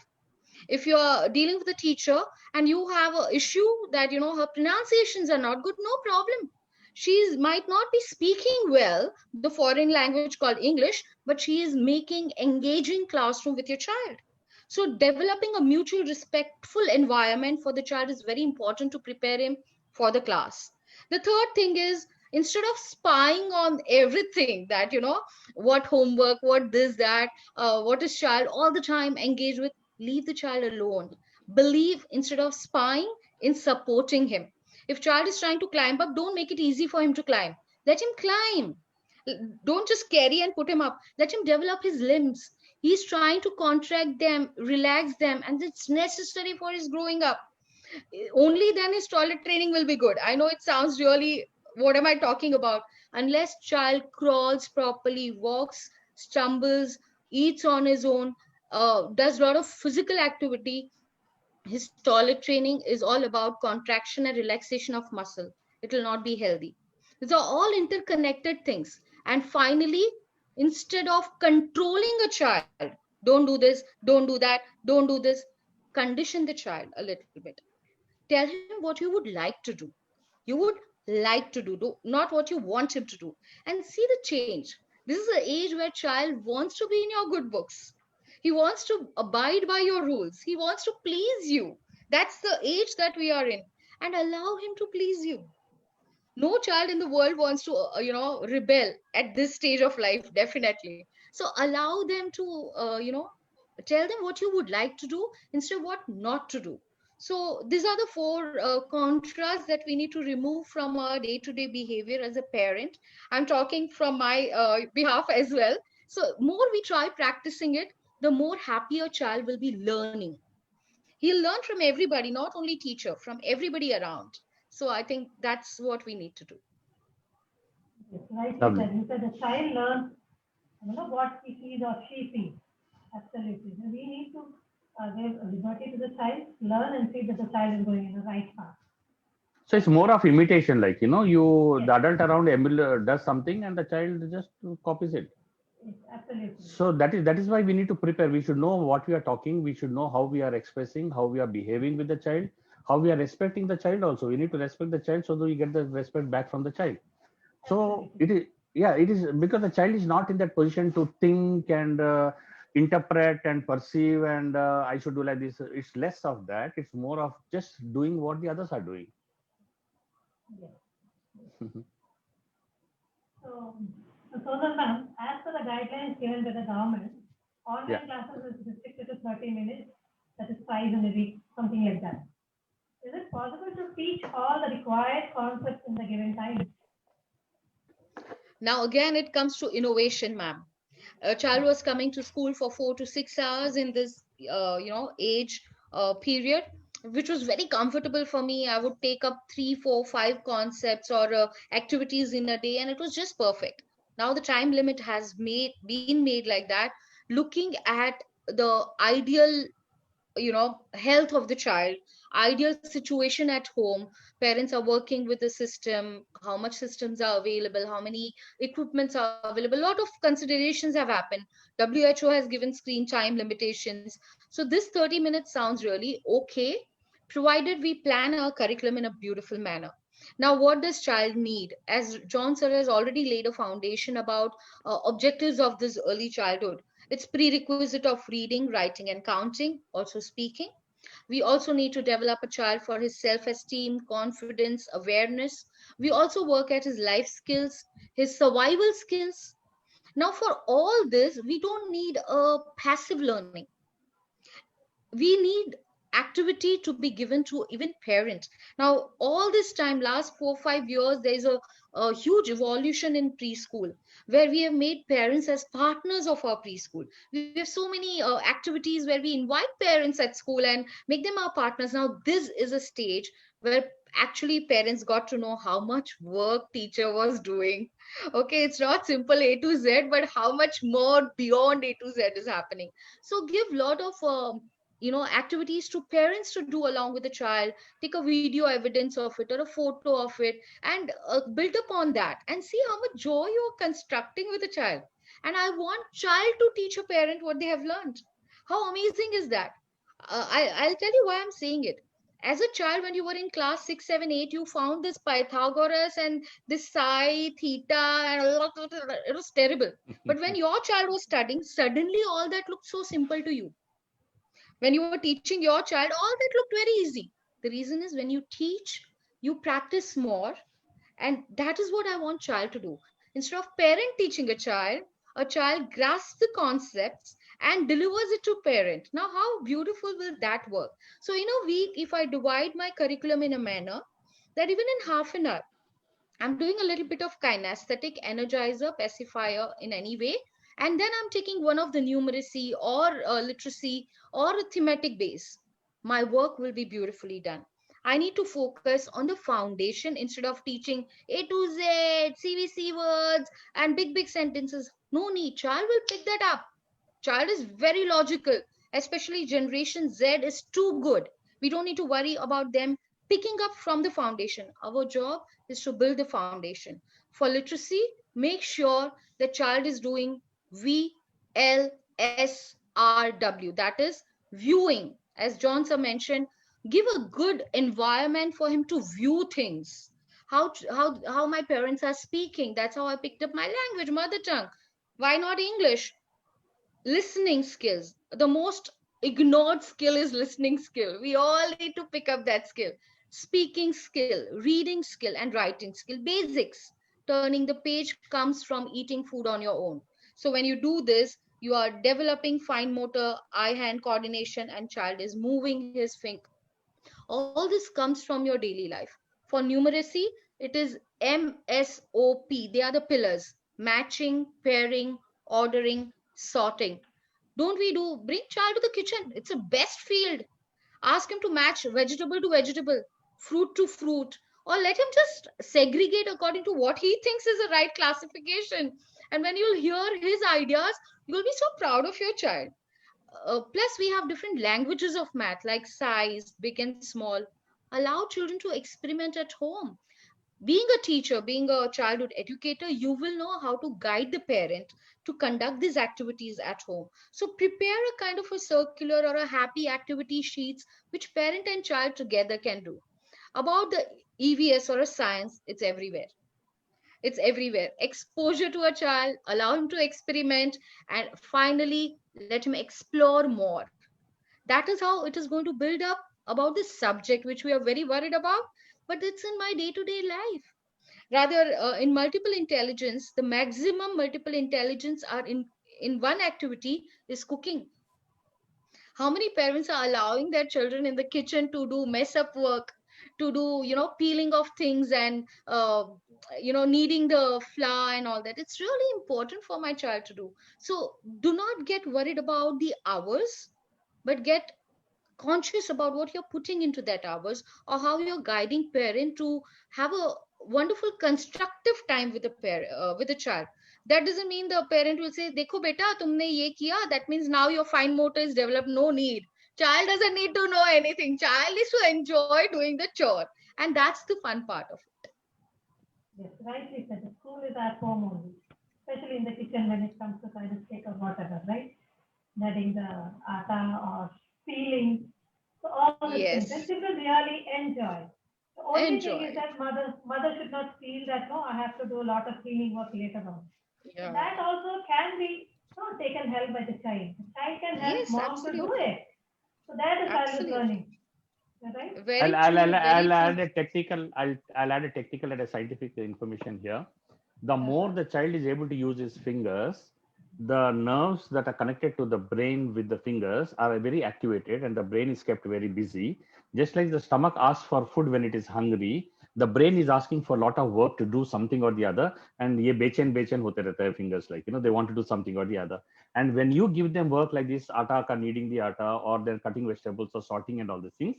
If you're dealing with a teacher and you have an issue that her pronunciations are not good, no problem. She might not be speaking well the foreign language called English, but she is making engaging classroom with your child. So developing a mutual respectful environment for the child is very important to prepare him for the class. The third thing is, instead of spying on everything that, what homework, what this, that, what is child all the time engaged with, leave the child alone. Believe instead of spying in supporting him. If child is trying to climb up, don't make it easy for him to climb. Let him climb. Don't just carry and put him up. Let him develop his limbs. He's trying to contract them, relax them, and it's necessary for his growing up. Only then his toilet training will be good. I know it sounds really, what am I talking about? Unless child crawls properly, walks, stumbles, eats on his own, does a lot of physical activity, his toilet training is all about contraction and relaxation of muscle. It will not be healthy. These are all interconnected things. And finally, instead of controlling a child, don't do this, don't do that, don't do this, condition the child a little bit. Tell him what you would like to do. You would like to do, not what you want him to do. And see the change. This is the age where child wants to be in your good books. He wants to abide by your rules. He wants to please you. That's the age that we are in. And allow him to please you. No child in the world wants to, rebel at this stage of life, definitely. So allow them to, tell them what you would like to do instead of what not to do. So these are the four contrasts that we need to remove from our day-to-day behavior as a parent. I'm talking from my behalf as well. So more we try practicing it, the more happier child will be learning. He'll learn from everybody, not only teacher, from everybody around. So I think that's what we need to do. Yes, right. Lovely. You said the child learns, what he sees or she sees. Absolutely. So we need to give liberty to the child, learn and see that the child is going in the right path. So it's more of imitation, like, Yes. the adult around does something and the child just copies it. Yes, absolutely. So that is why we need to prepare. We should know what we are talking. We should know how we are expressing, how we are behaving with the child, how we are respecting the child. Also, we need to respect the child so that we get the respect back from the child. So Absolutely. it is, yeah, it is because the child is not in that position to think and interpret and perceive and I should do like this. It's less of that. It's more of just doing what the others are doing. Yes. So, Sonal ma'am, as per the guidelines given by the government, Yeah. online classes is restricted to 30 minutes, that is 5 in a week, something like that. Is it possible to teach all the required concepts in the given time? Now, again, it comes to innovation, ma'am. A child was coming to school for 4 to 6 hours in this, age period, which was very comfortable for me. I would take up 3, 4, 5 concepts or activities in a day, and it was just perfect. Now the time limit has been made like that, looking at the ideal, health of the child, ideal situation at home. Parents are working with the system, how much systems are available, how many equipments are available. A lot of considerations have happened. WHO has given screen time limitations. So this 30 minutes sounds really okay, provided we plan our curriculum in a beautiful manner. Now, what does child need? As John sir has already laid a foundation about objectives of this early childhood. It's prerequisite of reading, writing, and counting, also speaking. We also need to develop a child for his self-esteem, confidence, awareness. We also work at his life skills, his survival skills. Now, for all this, we don't need a passive learning. We need activity to be given to even parents. Now, all this time, last 4 5 years, there is a huge evolution in preschool, where we have made parents as partners of our preschool. We have so many activities where we invite parents at school and make them our partners. Now this is a stage where actually parents got to know how much work teacher was doing. Okay, it's not simple A to Z, but how much more beyond A to Z is happening. So give lot of activities to parents to do along with the child. Take a video evidence of it or a photo of it, and build upon that and see how much joy you're constructing with a child. And I want child to teach a parent what they have learned. How amazing is that? I'll tell you why I'm saying it. As a child, when you were in class 6, 7, 8, you found this Pythagoras and this psi, theta, and it was terrible. But when your child was studying, suddenly all that looked so simple to you. When you were teaching your child, all that looked very easy. The reason is when you teach, you practice more, and that is what I want child to do. Instead of parent teaching a child grasps the concepts and delivers it to parent. Now, how beautiful will that work? So in a week, if I divide my curriculum in a manner that even in half an hour, I'm doing a little bit of kinesthetic, energizer, pacifier in any way. And then I'm taking one of the numeracy or literacy or a thematic base. My work will be beautifully done. I need to focus on the foundation instead of teaching A to Z, CVC words, and big, big sentences. No need. Child will pick that up. Child is very logical, especially Generation Z is too good. We don't need to worry about them picking up from the foundation. Our job is to build the foundation. For literacy, make sure the child is doing VLSRW, that is viewing. As John sir mentioned, give a good environment for him to view things. How my parents are speaking, that's how I picked up my language, mother tongue. Why not English? Listening skills, the most ignored skill is listening skill. We all need to pick up that skill. Speaking skill, reading skill, and writing skill, basics. Turning the page comes from eating food on your own. So when you do this, you are developing fine motor, eye hand coordination, and child is moving his finger. All this comes from your daily life. For numeracy, it is MSOP. They are the pillars: matching, pairing, ordering, sorting. Don't we do bring child to the kitchen? It's a best field. Ask him to match vegetable to vegetable, fruit to fruit, or let him just segregate according to what he thinks is the right classification. And when you'll hear his ideas, you'll be so proud of your child. Plus, we have different languages of math like size, big and small. Allow children to experiment at home. Being a teacher, being a childhood educator, you will know how to guide the parent to conduct these activities at home. So prepare a kind of a circular or a happy activity sheets which parent and child together can do. About the EVS or a science, it's everywhere. It's everywhere. Exposure to a child, allow him to experiment, and finally let him explore more. That is how it is going to build up about this subject which we are very worried about, but it's in my day-to-day life. Rather, in multiple intelligence, the maximum multiple intelligence are in one activity is cooking. How many parents are allowing their children in the kitchen to do mess up work, to do peeling of things and kneading the flour and all that? It's really important for my child to do. So do not get worried about the hours, but get conscious about what you're putting into that hours, or how you're guiding parent to have a wonderful constructive time with the with the child. That doesn't mean the parent will say, dekho beta tumne ye kiya, that means now your fine motor is developed. No need. Child doesn't need to know anything. Child is to enjoy doing the chore, and that's the fun part of it. Yes, rightly said. The school is at home only, especially in the kitchen when it comes to kind of cake or whatever, right? Kneading the atta or peeling. So all these things. And Yes, children really enjoy. The only thing enjoy is it. that mother should not feel that no, I have to do a lot of cleaning work later on. So Yeah. that also can be taken help by the child. The child can help Yes, mom to do absolutely. it. So there the child is Absolutely. learning. Right? I'll, Very I'll, I'll, true, very I'll true. add a technical, I'll add a technical and a scientific information here. The more Uh-huh. the child is able to use his fingers, the nerves that are connected to the brain with the fingers are very activated, and the brain is kept very busy. Just like the stomach asks for food when it is hungry, the brain is asking for a lot of work to do something or the other, and ye bechen hote rehta hai fingers, like they want to do something or the other. And when you give them work like this, atta ka kneading the atta, or they're cutting vegetables or sorting and all these things,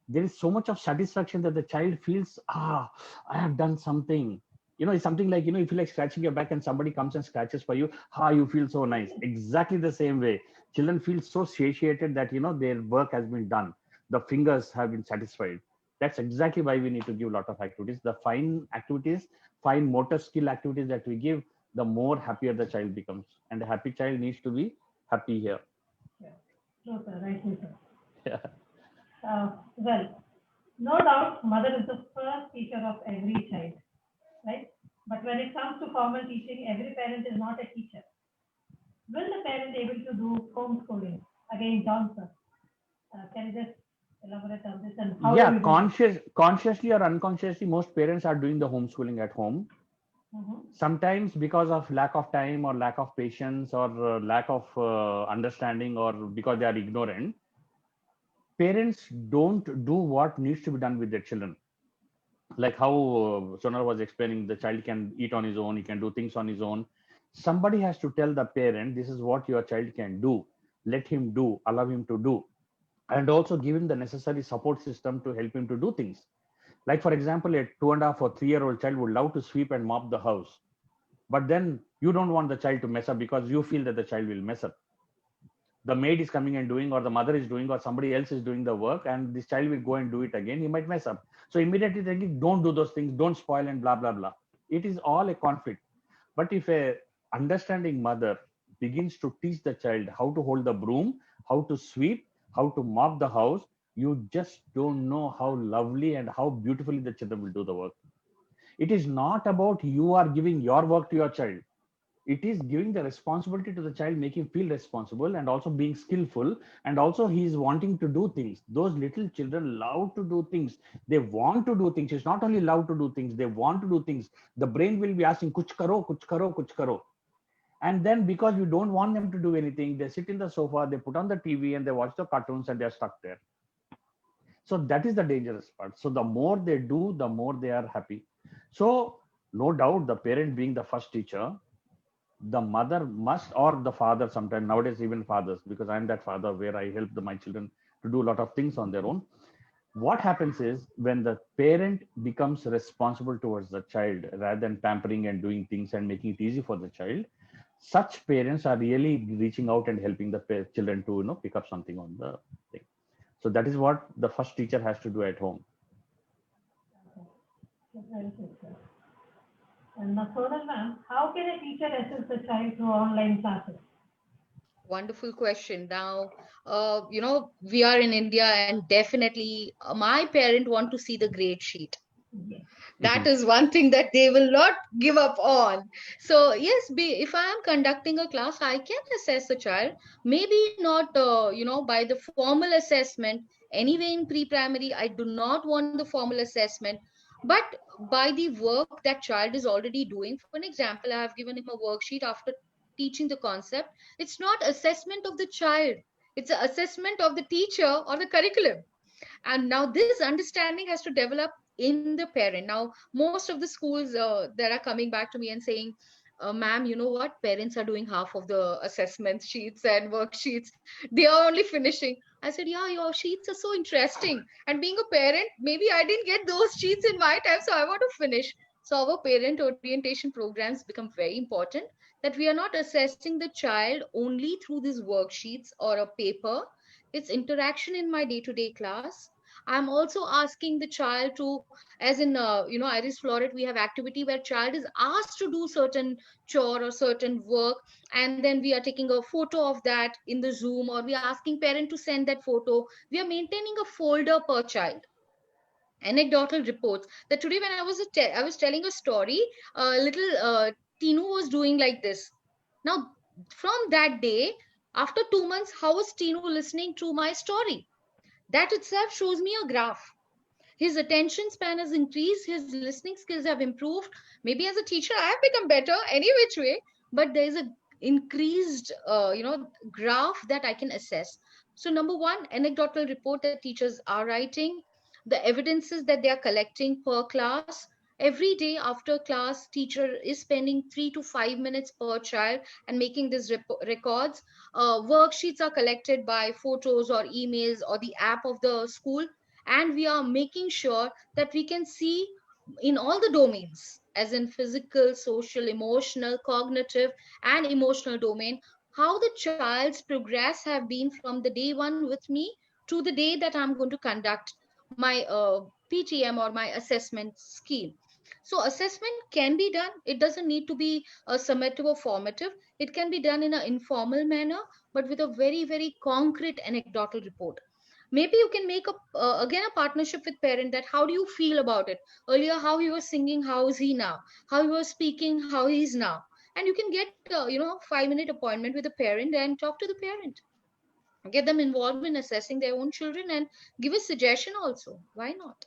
there is so much of satisfaction that the child feels, I have done something. It's something like, you feel like scratching your back and somebody comes and scratches for you. You feel so nice. Exactly the same way. Children feel so satiated that, their work has been done. The fingers have been satisfied. That's exactly why we need to give a lot of activities. The fine activities, fine motor skill activities that we give, the more happier the child becomes. And a happy child needs to be happy here. Yeah. True, sir. Rightly, sir. Yeah. Well, no doubt, mother is the first teacher of every child, right? But when it comes to formal teaching, every parent is not a teacher. Will the parent able to do homeschooling? Again, John, sir, can you just elaborate on this and how do Yeah, we do this? consciously or unconsciously, most parents are doing the homeschooling at home. Mm-hmm. Sometimes because of lack of time or lack of patience or lack of understanding, or because they are ignorant, parents don't do what needs to be done with their children. Like how Sonar was explaining, the child can eat on his own, he can do things on his own. Somebody has to tell the parent, this is what your child can do. Let him do, allow him to do, and also give him the necessary support system to help him to do things. Like, for example, a 2.5 or 3-year-old child would love to sweep and mop the house, but then you don't want the child to mess up because you feel that the child will mess up. The maid is coming and doing, or the mother is doing, or somebody else is doing the work, and this child will go and do it again. He might mess up. So immediately thinking, don't do those things, don't spoil, and blah blah blah. It is all a conflict. But if a understanding mother begins to teach the child how to hold the broom, how to sweep, how to mop the house, you just don't know how lovely and how beautifully the children will do the work. It is not about you are giving your work to your child. It is giving the responsibility to the child, make him feel responsible, and also being skillful, and also he is wanting to do things. Those little children love to do things. They want to do things. It's not only love to do things, they want to do things. The brain will be asking kuch karo, kuch karo, kuch karo. And then because you don't want them to do anything, they sit in the sofa, they put on the TV and they watch the cartoons, and they're stuck there. So that is the dangerous part. So the more they do, the more they are happy. So no doubt, the parent being the first teacher, the mother must, or the father, sometimes nowadays even fathers, because I'm that father where I help my children to do a lot of things on their own. What happens is, when the parent becomes responsible towards the child rather than pampering and doing things and making it easy for the child, such parents are really reaching out and helping the children to pick up something on the thing. So that is what the first teacher has to do at home. Very good, sir. And now, Sonal ma'am, how can a teacher assist the child through online classes? Wonderful question. Now, we are in India, and definitely my parent want to see the grade sheet. Yes. That is one thing that they will not give up on. So yes, if I am conducting a class, I can assess a child. Maybe not, by the formal assessment. Anyway, in pre-primary, I do not want the formal assessment, but by the work that child is already doing. For an example, I have given him a worksheet after teaching the concept. It's not assessment of the child. It's an assessment of the teacher or the curriculum. And now this understanding has to develop in the parent. Now most of the schools that are coming back to me and saying, ma'am, you know what, parents are doing half of the assessment sheets and worksheets, they are only finishing. I said, yeah, your sheets are so interesting, and being a parent, maybe I didn't get those sheets in my time, so I want to finish. So our parent orientation programs become very important, that we are not assessing the child only through these worksheets or a paper. It's interaction in my day-to-day class. I'm also asking the child to, as in Iris Floret, we have activity where child is asked to do certain chore or certain work, and then we are taking a photo of that in the Zoom, or we are asking parent to send that photo. We are maintaining a folder per child. Anecdotal reports, that today when I was telling a story, little Tinu was doing like this. Now from that day, after 2 months, how was Tinu listening to my story? That itself shows me a graph. His attention span has increased, his listening skills have improved. Maybe as a teacher I have become better any which way, but there is a increased graph that I can assess. So number one, anecdotal report that teachers are writing, the evidences that they are collecting per class. Every day after class, teacher is spending 3 to 5 minutes per child and making these records. Worksheets are collected by photos or emails or the app of the school, and we are making sure that we can see in all the domains, as in physical, social, emotional, cognitive, and emotional domain, how the child's progress have been from the day one with me to the day that I'm going to conduct my PTM or my assessment scheme. So assessment can be done. It doesn't need to be a summative or formative. It can be done in an informal manner, but with a very, very concrete anecdotal report. Maybe you can make again a partnership with parent, that how do you feel about it? Earlier, how he was singing, how is he now? How he was speaking, how he is now? And you can get 5-minute appointment with the parent and talk to the parent, get them involved in assessing their own children, and give a suggestion also. Why not?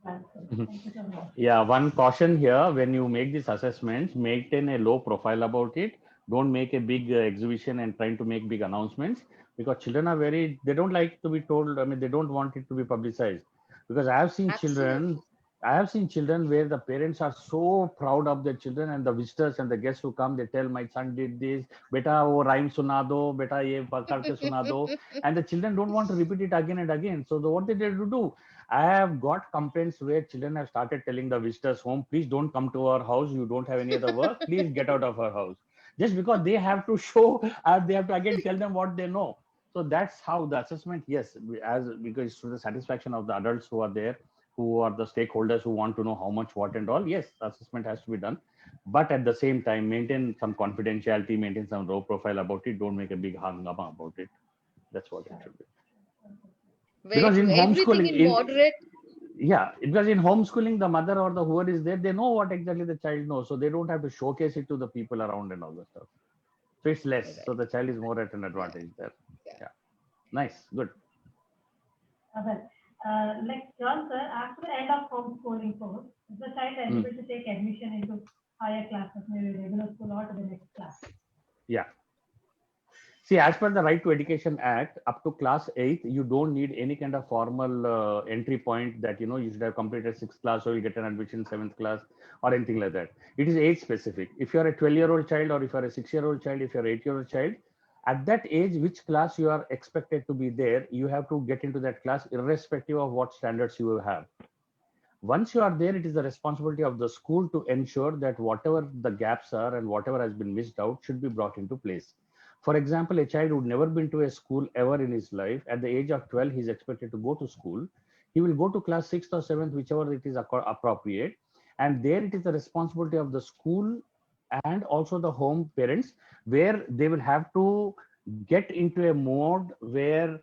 Thank you so much. Yeah, one caution here: when you make these assessments, maintain a low profile about it. Don't make a big exhibition and trying to make big announcements, because children are they don't like to be told. I mean, they don't want it to be publicized. Because Absolutely. I have seen children where the parents are so proud of their children, and the visitors and the guests who come, they tell, my son did this, beta wo rhyme suna do, beta ye pakar ke suna do, and the children don't want to repeat it again and again. So what they did to do, I have got complaints where children have started telling the visitors home, please don't come to our house. You don't have any other work. Please get out of our house. Just because they have to show, they have to again tell them what they know. So that's how the assessment, yes, because to the satisfaction of the adults who are there, who are the stakeholders who want to know how much, what and all, yes, assessment has to be done. But at the same time, maintain some confidentiality, maintain some low profile about it. Don't make a big hangama about it. That's what it should be. Very Because true. in Everything homeschooling, in moderate. yeah, because in homeschooling, the mother or the whoever is there, they know what exactly the child knows, so they don't have to showcase it to the people around and all that stuff. So it's less. So Right. the child is more at an Yeah. advantage there. Yeah. Yeah, nice, good. Like John sir, after the end of homeschooling course, is the child Mm. eligible to take admission into higher classes, maybe regular school or to the next class? Yeah. See, as per the Right to Education Act, up to class 8th, you don't need any kind of formal entry point that you should have completed 6th class or you get an admission 7th class or anything like that. It is age specific. If you are a 12-year-old child, or if you are a 6-year-old child, if you are an 8-year-old child, at that age, which class you are expected to be there, you have to get into that class irrespective of what standards you have. Once you are there, it is the responsibility of the school to ensure that whatever the gaps are and whatever has been missed out should be brought into place. For example, a child who never been to a school ever in his life, at the age of 12, he is expected to go to school. He will go to class 6th or 7th, whichever it is appropriate. And there it is the responsibility of the school and also the home parents, where they will have to get into a mode where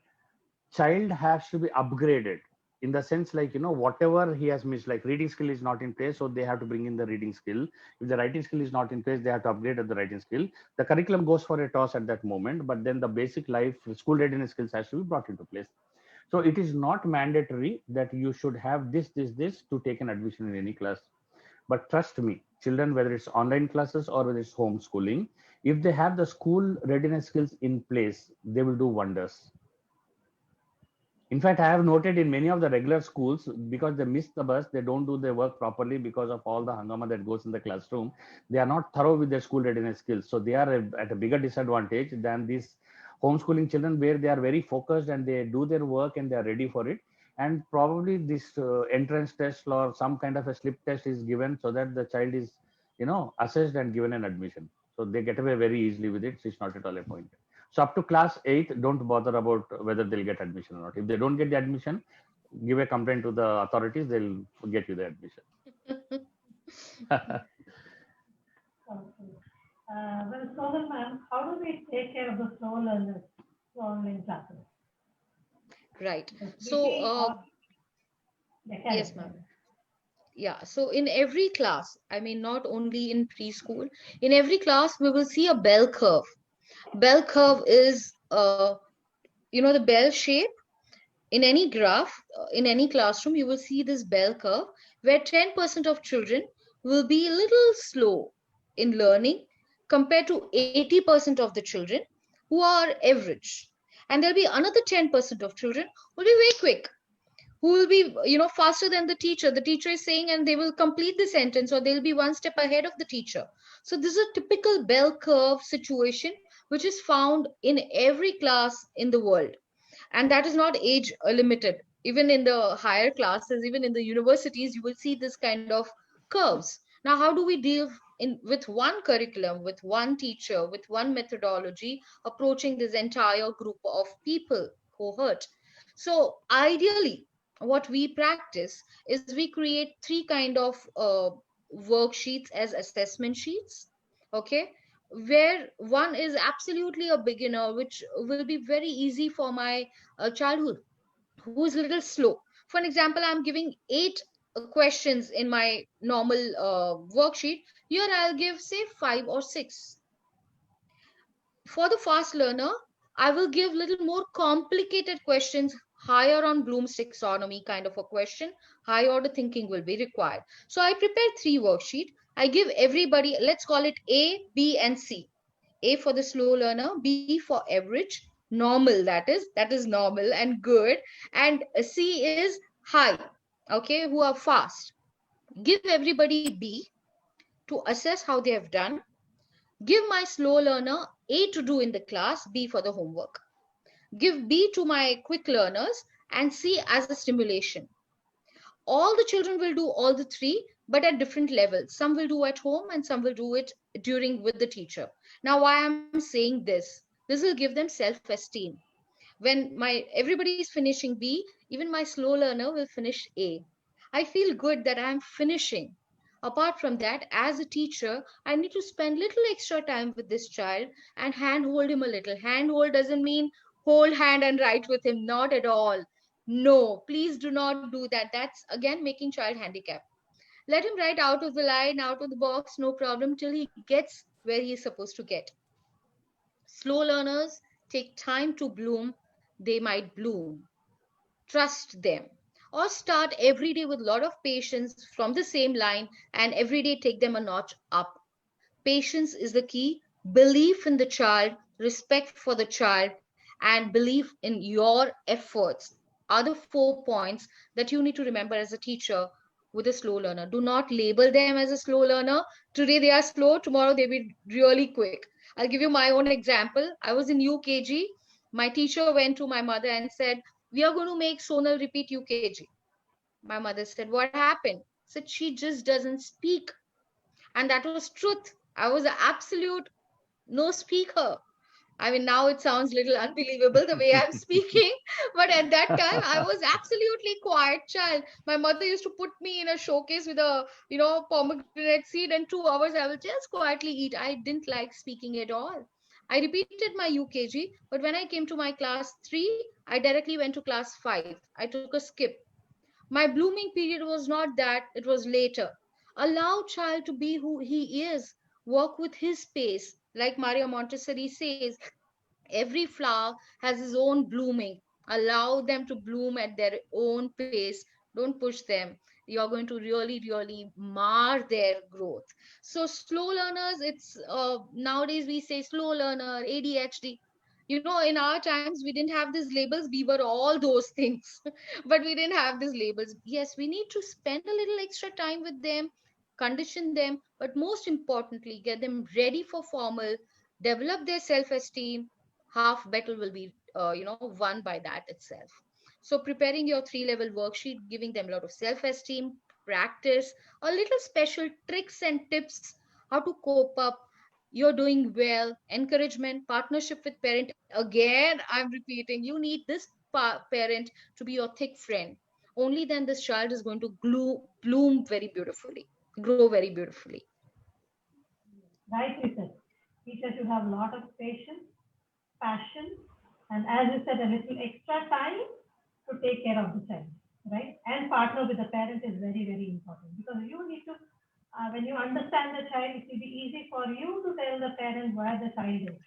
child has to be upgraded, in the sense, like, whatever he has missed, like reading skill is not in place, so they have to bring in the reading skill. If the writing skill is not in place, they have to upgrade at the writing skill. The curriculum goes for a toss at that moment, but then the basic life school readiness skills has to be brought into place. So it is not mandatory that you should have this to take an admission in any class. But trust me, children, whether it's online classes or whether it's homeschooling, if they have the school readiness skills in place, they will do wonders. In fact, I have noted in many of the regular schools, because they miss the bus, they don't do their work properly because of all the hangama that goes in the classroom. They are not thorough with their school readiness skills. So they are at a bigger disadvantage than these homeschooling children, where they are very focused and they do their work and they are ready for it. And probably this entrance test or some kind of a slip test is given so that the child is, assessed and given an admission. So they get away very easily with it. So it's not at all a point. So up to class 8th, don't bother about whether they'll get admission or not. If they don't get the admission, give a complaint to the authorities, they'll get you the admission. Okay. Well, Sonal ma'am, how do we take care of the slow learners for online classes? Right. Because So, we are- yes, ma'am. Yeah, so in every class, I mean, not only in preschool, in every class, we will see a bell curve. Bell curve is, the bell shape. In any graph, in any classroom, you will see this bell curve where 10% of children will be a little slow in learning compared to 80% of the children who are average. And there'll be another 10% of children who will be very quick, who will be, faster than the teacher. The teacher is saying, and they will complete the sentence, or they'll be one step ahead of the teacher. So this is a typical bell curve situation, which is found in every class in the world. And that is not age limited. Even in the higher classes, even in the universities, you will see this kind of curves. Now, how do we deal with one curriculum, with one teacher, with one methodology, approaching this entire group of people, cohort? So ideally, what we practice is we create three kind of worksheets as assessment sheets. Okay, where one is absolutely a beginner, which will be very easy for my childhood, who is a little slow. For an example, I'm giving 8 questions in my normal worksheet. Here I'll give, say, 5 or 6. For the fast learner, I will give little more complicated questions, higher on Bloom's taxonomy kind of a question. High order thinking will be required. So I prepare 3 worksheets. I give everybody, let's call it A, B, and C. A for the slow learner, B for average, normal, that is normal and good, and C is high, okay, who are fast. Give everybody B to assess how they have done. Give my slow learner A to do in the class, B for the homework. Give B to my quick learners and C as a stimulation. All the children will do all the 3, but at different levels. Some will do at home and some will do it during with the teacher. Now, why I'm saying this will give them self-esteem. When everybody is finishing B, even my slow learner will finish A. I feel good that I'm finishing. Apart from that, as a teacher, I need to spend little extra time with this child and handhold him a little. Handhold doesn't mean hold hand and write with him, not at all. No, please do not do that. That's again making child handicapped. Let him write out of the line, out of the box, no problem, till he gets where he is supposed to get. Slow learners take time to bloom. They might bloom. Trust them. Or start every day with a lot of patience from the same line and every day take them a notch up. Patience is the key. Belief in the child, respect for the child, and belief in your efforts are the 4 points that you need to remember as a teacher with a slow learner. Do not label them as a slow learner. Today they are slow, tomorrow they'll be really quick. I'll give you my own example. I was in UKG. My teacher went to my mother and said, "We are going to make Sonal repeat UKG." My mother said, "What happened?" I said, "She just doesn't speak." And that was truth. I was an absolute no speaker. I mean, now it sounds little unbelievable the way I'm speaking, but at that time I was absolutely quiet child. My mother used to put me in a showcase with a, pomegranate seed, and 2 hours I will just quietly eat. I didn't like speaking at all. I repeated my UKG, but when I came to my class 3, I directly went to class 5. I took a skip. My blooming period was not that, it was later. Allow child to be who he is, work with his pace. Like Maria Montessori says, every flower has his own blooming. Allow them to bloom at their own pace. Don't push them. You're going to really, really mar their growth. So slow learners, it's nowadays we say slow learner, ADHD. In our times we didn't have these labels. We were all those things, but we didn't have these labels. Yes, we need to spend a little extra time with them, condition them, but most importantly, get them ready for formal, develop their self-esteem. Half battle will be won by that itself. So preparing your 3 level worksheet, giving them a lot of self-esteem, practice, a little special tricks and tips, how to cope up. You're doing well, encouragement, partnership with parent. Again, I'm repeating, you need this parent to be your thick friend. Only then this child is going to bloom very beautifully, grow very beautifully. Rightly said. Teachers should have a lot of patience, passion, and as you said, a little extra time to take care of the child, right? And partner with the parent is very, very important because you need to, when you understand the child, it will be easy for you to tell the parent where the child is.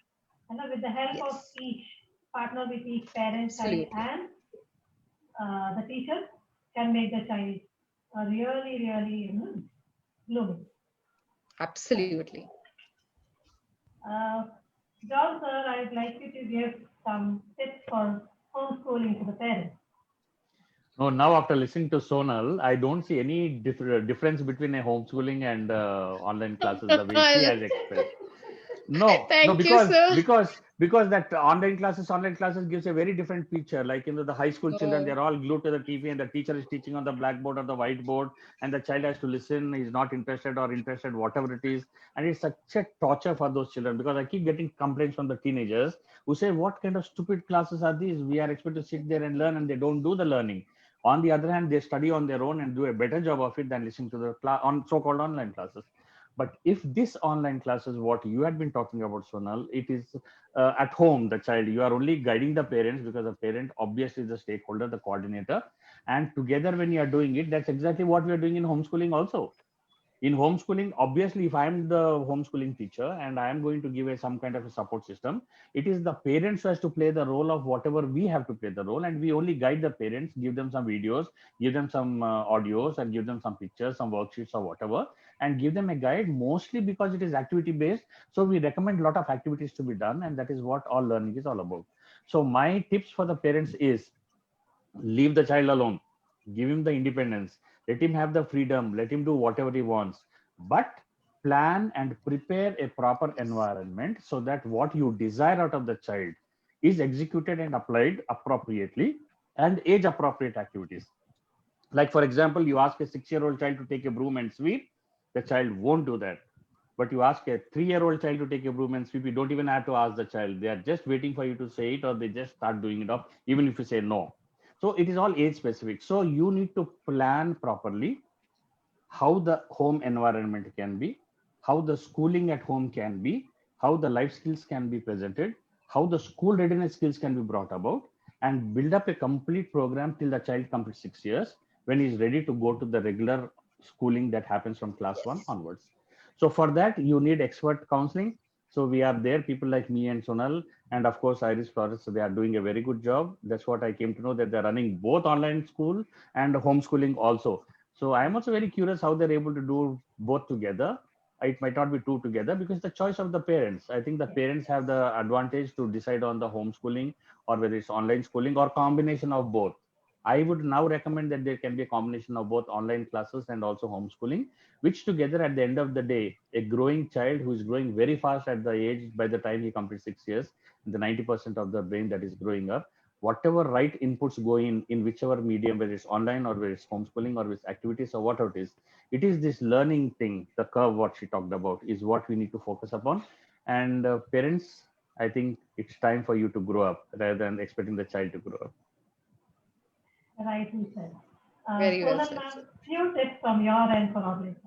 And with the help of Yes, each partner with each parent, child, absolutely. and the teacher can make the child really, really blooming. Absolutely. Uh, John, sir, I'd like you to give some tips for homeschooling to the parents. No, now after listening to Sonal, I don't see any difference between a homeschooling and online classes the way she has expressed. No, no, Thank you, sir. because that online classes gives a very different picture. Like the high school children, No, they're all glued to the TV, and the teacher is teaching on the blackboard or the whiteboard, and the child has to listen. He's not interested or interested, whatever it is, and it's such a torture for those children because I keep getting complaints from the teenagers who say, "What kind of stupid classes are these? We are expected to sit there and learn, and they don't do the learning." On the other hand, they study on their own and do a better job of it than listening to the on so-called online classes. But if this online classes, what you had been talking about, Sonal, it is at home, the child, you are only guiding the parents because the parent obviously is the stakeholder, the coordinator. And together when you are doing it, that's exactly what we are doing in homeschooling also. In homeschooling, obviously, if I'm the homeschooling teacher and I am going to give some kind of a support system, it is the parents who has to play the role of whatever we have to play the role, and we only guide the parents, give them some videos, give them some audios, and give them some pictures, some worksheets or whatever, and give them a guide, mostly because it is activity based. So we recommend a lot of activities to be done, and that is what all learning is all about. So my tips for the parents is, leave the child alone, give him the independence, let him have the freedom, let him do whatever he wants, but plan and prepare a proper environment so that what you desire out of the child is executed and applied appropriately, and age appropriate activities. Like for example, you ask a 6-year-old child to take a broom and sweep, the child won't do that. But you ask a 3-year-old child to take a broom and sweep, you don't even have to ask the child. They are just waiting for you to say it, or they just start doing it off, even if you say no. So it is all age specific. So you need to plan properly how the home environment can be, how the schooling at home can be, how the life skills can be presented, how the school readiness skills can be brought about, and build up a complete program till the child completes 6 years when he's ready to go to the regular schooling that happens from class one Yes. onwards. So for that, you need expert counseling. So we are there, people like me and Sonal, and of course Iris Flores. So they are doing a very good job. That's what I came to know, that they're running both online school and homeschooling also. So I'm also very curious how they're able to do both together. It might not be two together because the choice of the parents. I think the parents have the advantage to decide on the homeschooling or whether it's online schooling or combination of both. I would now recommend that there can be a combination of both online classes and also homeschooling, which together at the end of the day, a growing child who is growing very fast at the age by the time he completes 6 years, the 90% of the brain that is growing up, whatever right inputs go in whichever medium, whether it's online or whether it's homeschooling or with activities or whatever it is this learning thing, the curve what she talked about is what we need to focus upon. And parents, I think it's time for you to grow up rather than expecting the child to grow up. Rightly said. Very well Sonal said, ma'am, sir. few tips from your end for audience.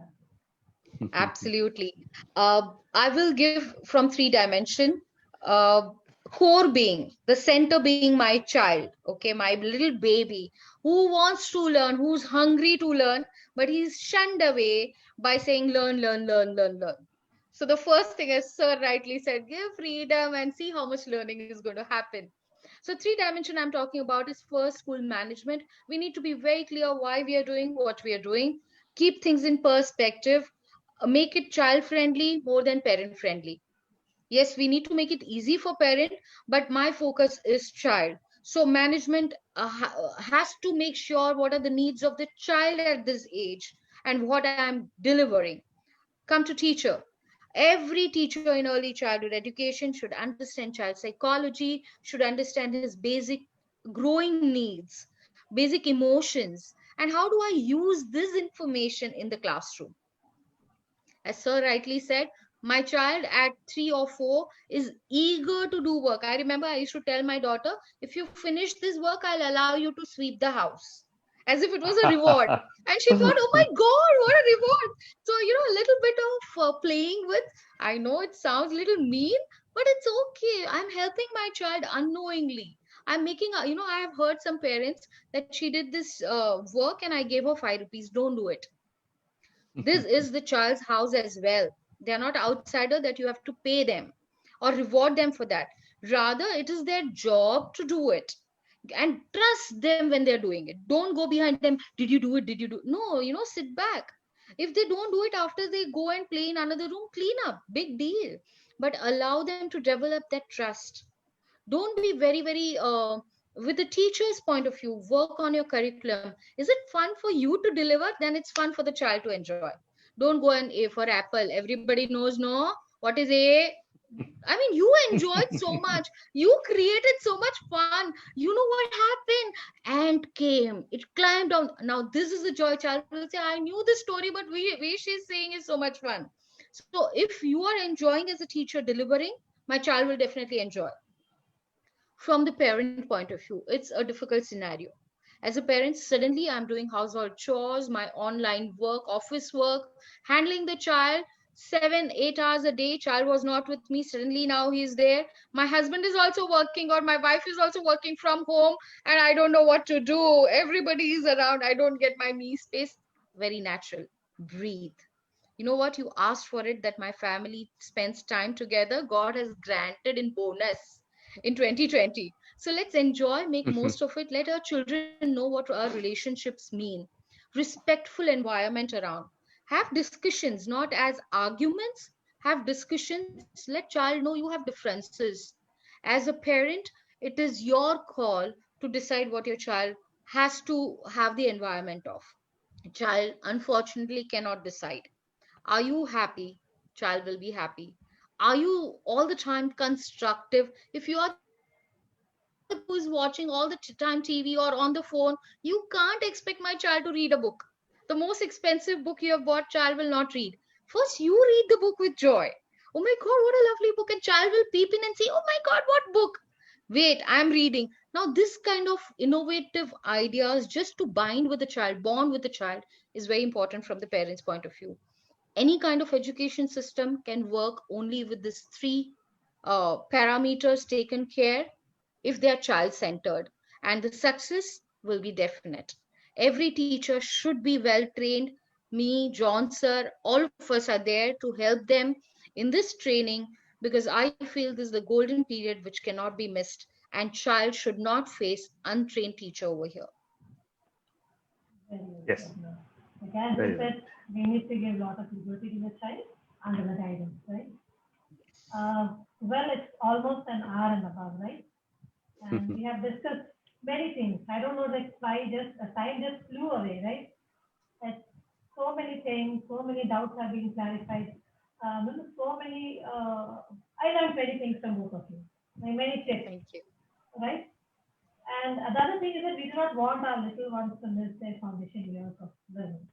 Absolutely. I will give from three dimension. Uh, Core being the center being my child, okay, my little baby who wants to learn, who's hungry to learn, but he's shunned away by saying learn, learn, learn, learn, learn. So the first thing, as Sir rightly said, give freedom and see how much learning is going to happen. So three dimension I'm talking about is first school management. We need to be very clear why we are doing what we are doing. Keep things in perspective, make it child friendly more than parent friendly. Yes, we need to make it easy for parent, but my focus is child. So management has to make sure what are the needs of the child at this age and what I'm delivering. Come to teacher. Every teacher in early childhood education should understand child psychology, should understand his basic growing needs, basic emotions, and how do I use this information in the classroom. As Sir rightly said, my child at 3 or 4 is eager to do work. I remember I used to tell my daughter, if you finish this work, I'll allow you to sweep the house, as if it was a reward. And she thought, oh my God, what a reward. So, a little bit of playing with, I know it sounds a little mean, but it's okay. I'm helping my child unknowingly. I'm making, I have heard some parents that she did this work and I gave her 5 rupees. Don't do it. This is the child's house as well. They are not outsider that you have to pay them or reward them for that. Rather, it is their job to do it. And trust them when they're doing it. Don't go behind them. Did you do it? Did you do? No, sit back. If they don't do it after they go and play in another room, clean up. Big deal. But allow them to develop that trust. Don't be very, very with the teacher's point of view, work on your curriculum. Is it fun for you to deliver? Then it's fun for the child to enjoy. Don't go and A for apple. Everybody knows, no, what is A. I mean, you enjoyed so much, you created so much fun. You know what happened? Ant came, it climbed down. Now this is the joy. Child will say, I knew this story, but way she's saying is so much fun. So if you are enjoying as a teacher delivering, my child will definitely enjoy. From the parent point of view, it's a difficult scenario. As a parent, suddenly I'm doing household chores, my online work, office work, handling the child 7 8 hours a day. Child was not with me, suddenly now he's there. My husband is also working or my wife is also working from home, and I don't know what to do. Everybody is around, I don't get my me space. Very natural. Breathe. You know what? You asked for it, that my family spends time together. God has granted in bonus in 2020. So let's enjoy, make most of it. Let our children know what our relationships mean. Respectful environment around. Have discussions, not as arguments. Have discussions. Let child know you have differences. As a parent, it is your call to decide what your child has to have the environment of. Child unfortunately cannot decide. Are you happy? Child will be happy. Are you all the time constructive? If you are the person who is watching all the time TV or on the phone, you can't expect my child to read a book. The most expensive book you have bought, child will not read. First, you read the book with joy. Oh my God, what a lovely book. And child will peep in and say, oh my God, what book? Wait, I'm reading. Now, this kind of innovative ideas just to bind with the child, bond with the child, is very important from the parents' point of view. Any kind of education system can work only with these three parameters taken care if they are child centered, and the success will be definite. Every teacher should be well trained. Me, John sir, all of us are there to help them in this training, because I feel this is the golden period which cannot be missed, and child should not face untrained teacher over here. Very well Yes, said, ma'am. Like as you very well. said, we need to give a lot of liberty to the child under the guidance, right? Well, it's almost an hour and above, right? And we have discussed many things. I don't know, like why just time just flew away, right? It's so many things, so many doubts have been clarified. So many. I learned many things from both of you. Like many tips, Thank you. right? And the other thing is that we do not want our little ones to miss their foundation years of learning.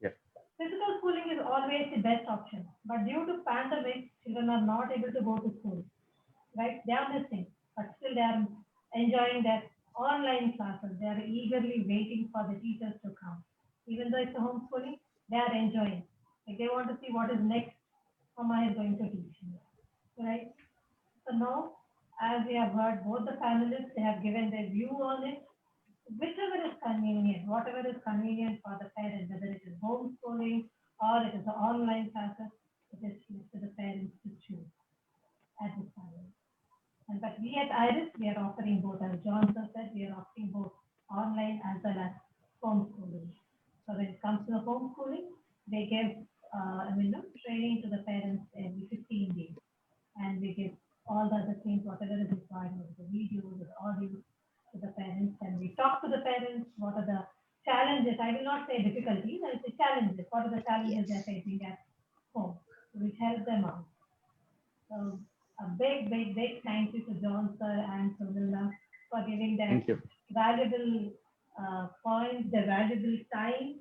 Yeah. Physical schooling is always the best option, but due to pandemic, children are not able to go to school. right? They are missing, but still they are enjoying their online classes. They are eagerly waiting for the teachers to come. Even though it's a homeschooling, they are enjoying. Like they want to see what is next Mama is going to teach me, right? So now, as we have heard both the panelists, they have given their view on it. Whichever is convenient, whatever is convenient for the parent, whether it is homeschooling or it is online classes, it is up to the parents to choose at this time. And but we at IRIS, we are offering both, as John sir said, we are offering both online as well as homeschooling. So when it comes to the homeschooling, they give training to the parents every 15 days, and we give all the other things, whatever is required, with the videos, with audio to the parents, and we talk to the parents. What are the challenges? I will not say difficulties. I will say challenges. What are the challenges they're facing at home, which help them out. So a big thank you to John sir and Sunila for giving their Thank you. valuable points, their valuable time,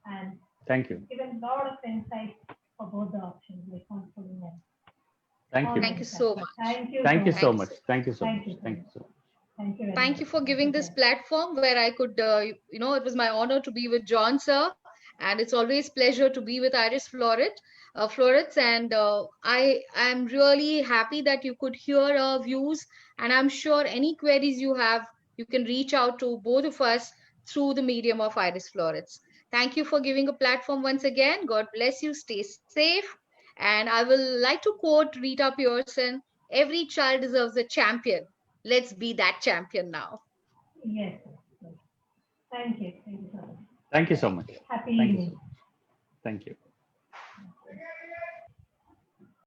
and Thank you. given a lot of insight for both the options, like homeschooling and Thank you. Thank you so much. Thank you. Thank you so so much. much. Thank you so Thank much. you. Thank you so much. Thank you. Very Thank you much. for giving this platform where I could, it was my honor to be with John sir, and it's always pleasure to be with Iris Florets, and I am really happy that you could hear our views, and I'm sure any queries you have, you can reach out to both of us through the medium of Iris Florets. Thank you for giving a platform once again. God bless you. Stay safe. And I will like to quote Rita Pearson, every child deserves a champion. Let's be that champion now. Yes. Thank you. Thank you so much. Thank you so much. Happy Thank you so evening. much. Thank you.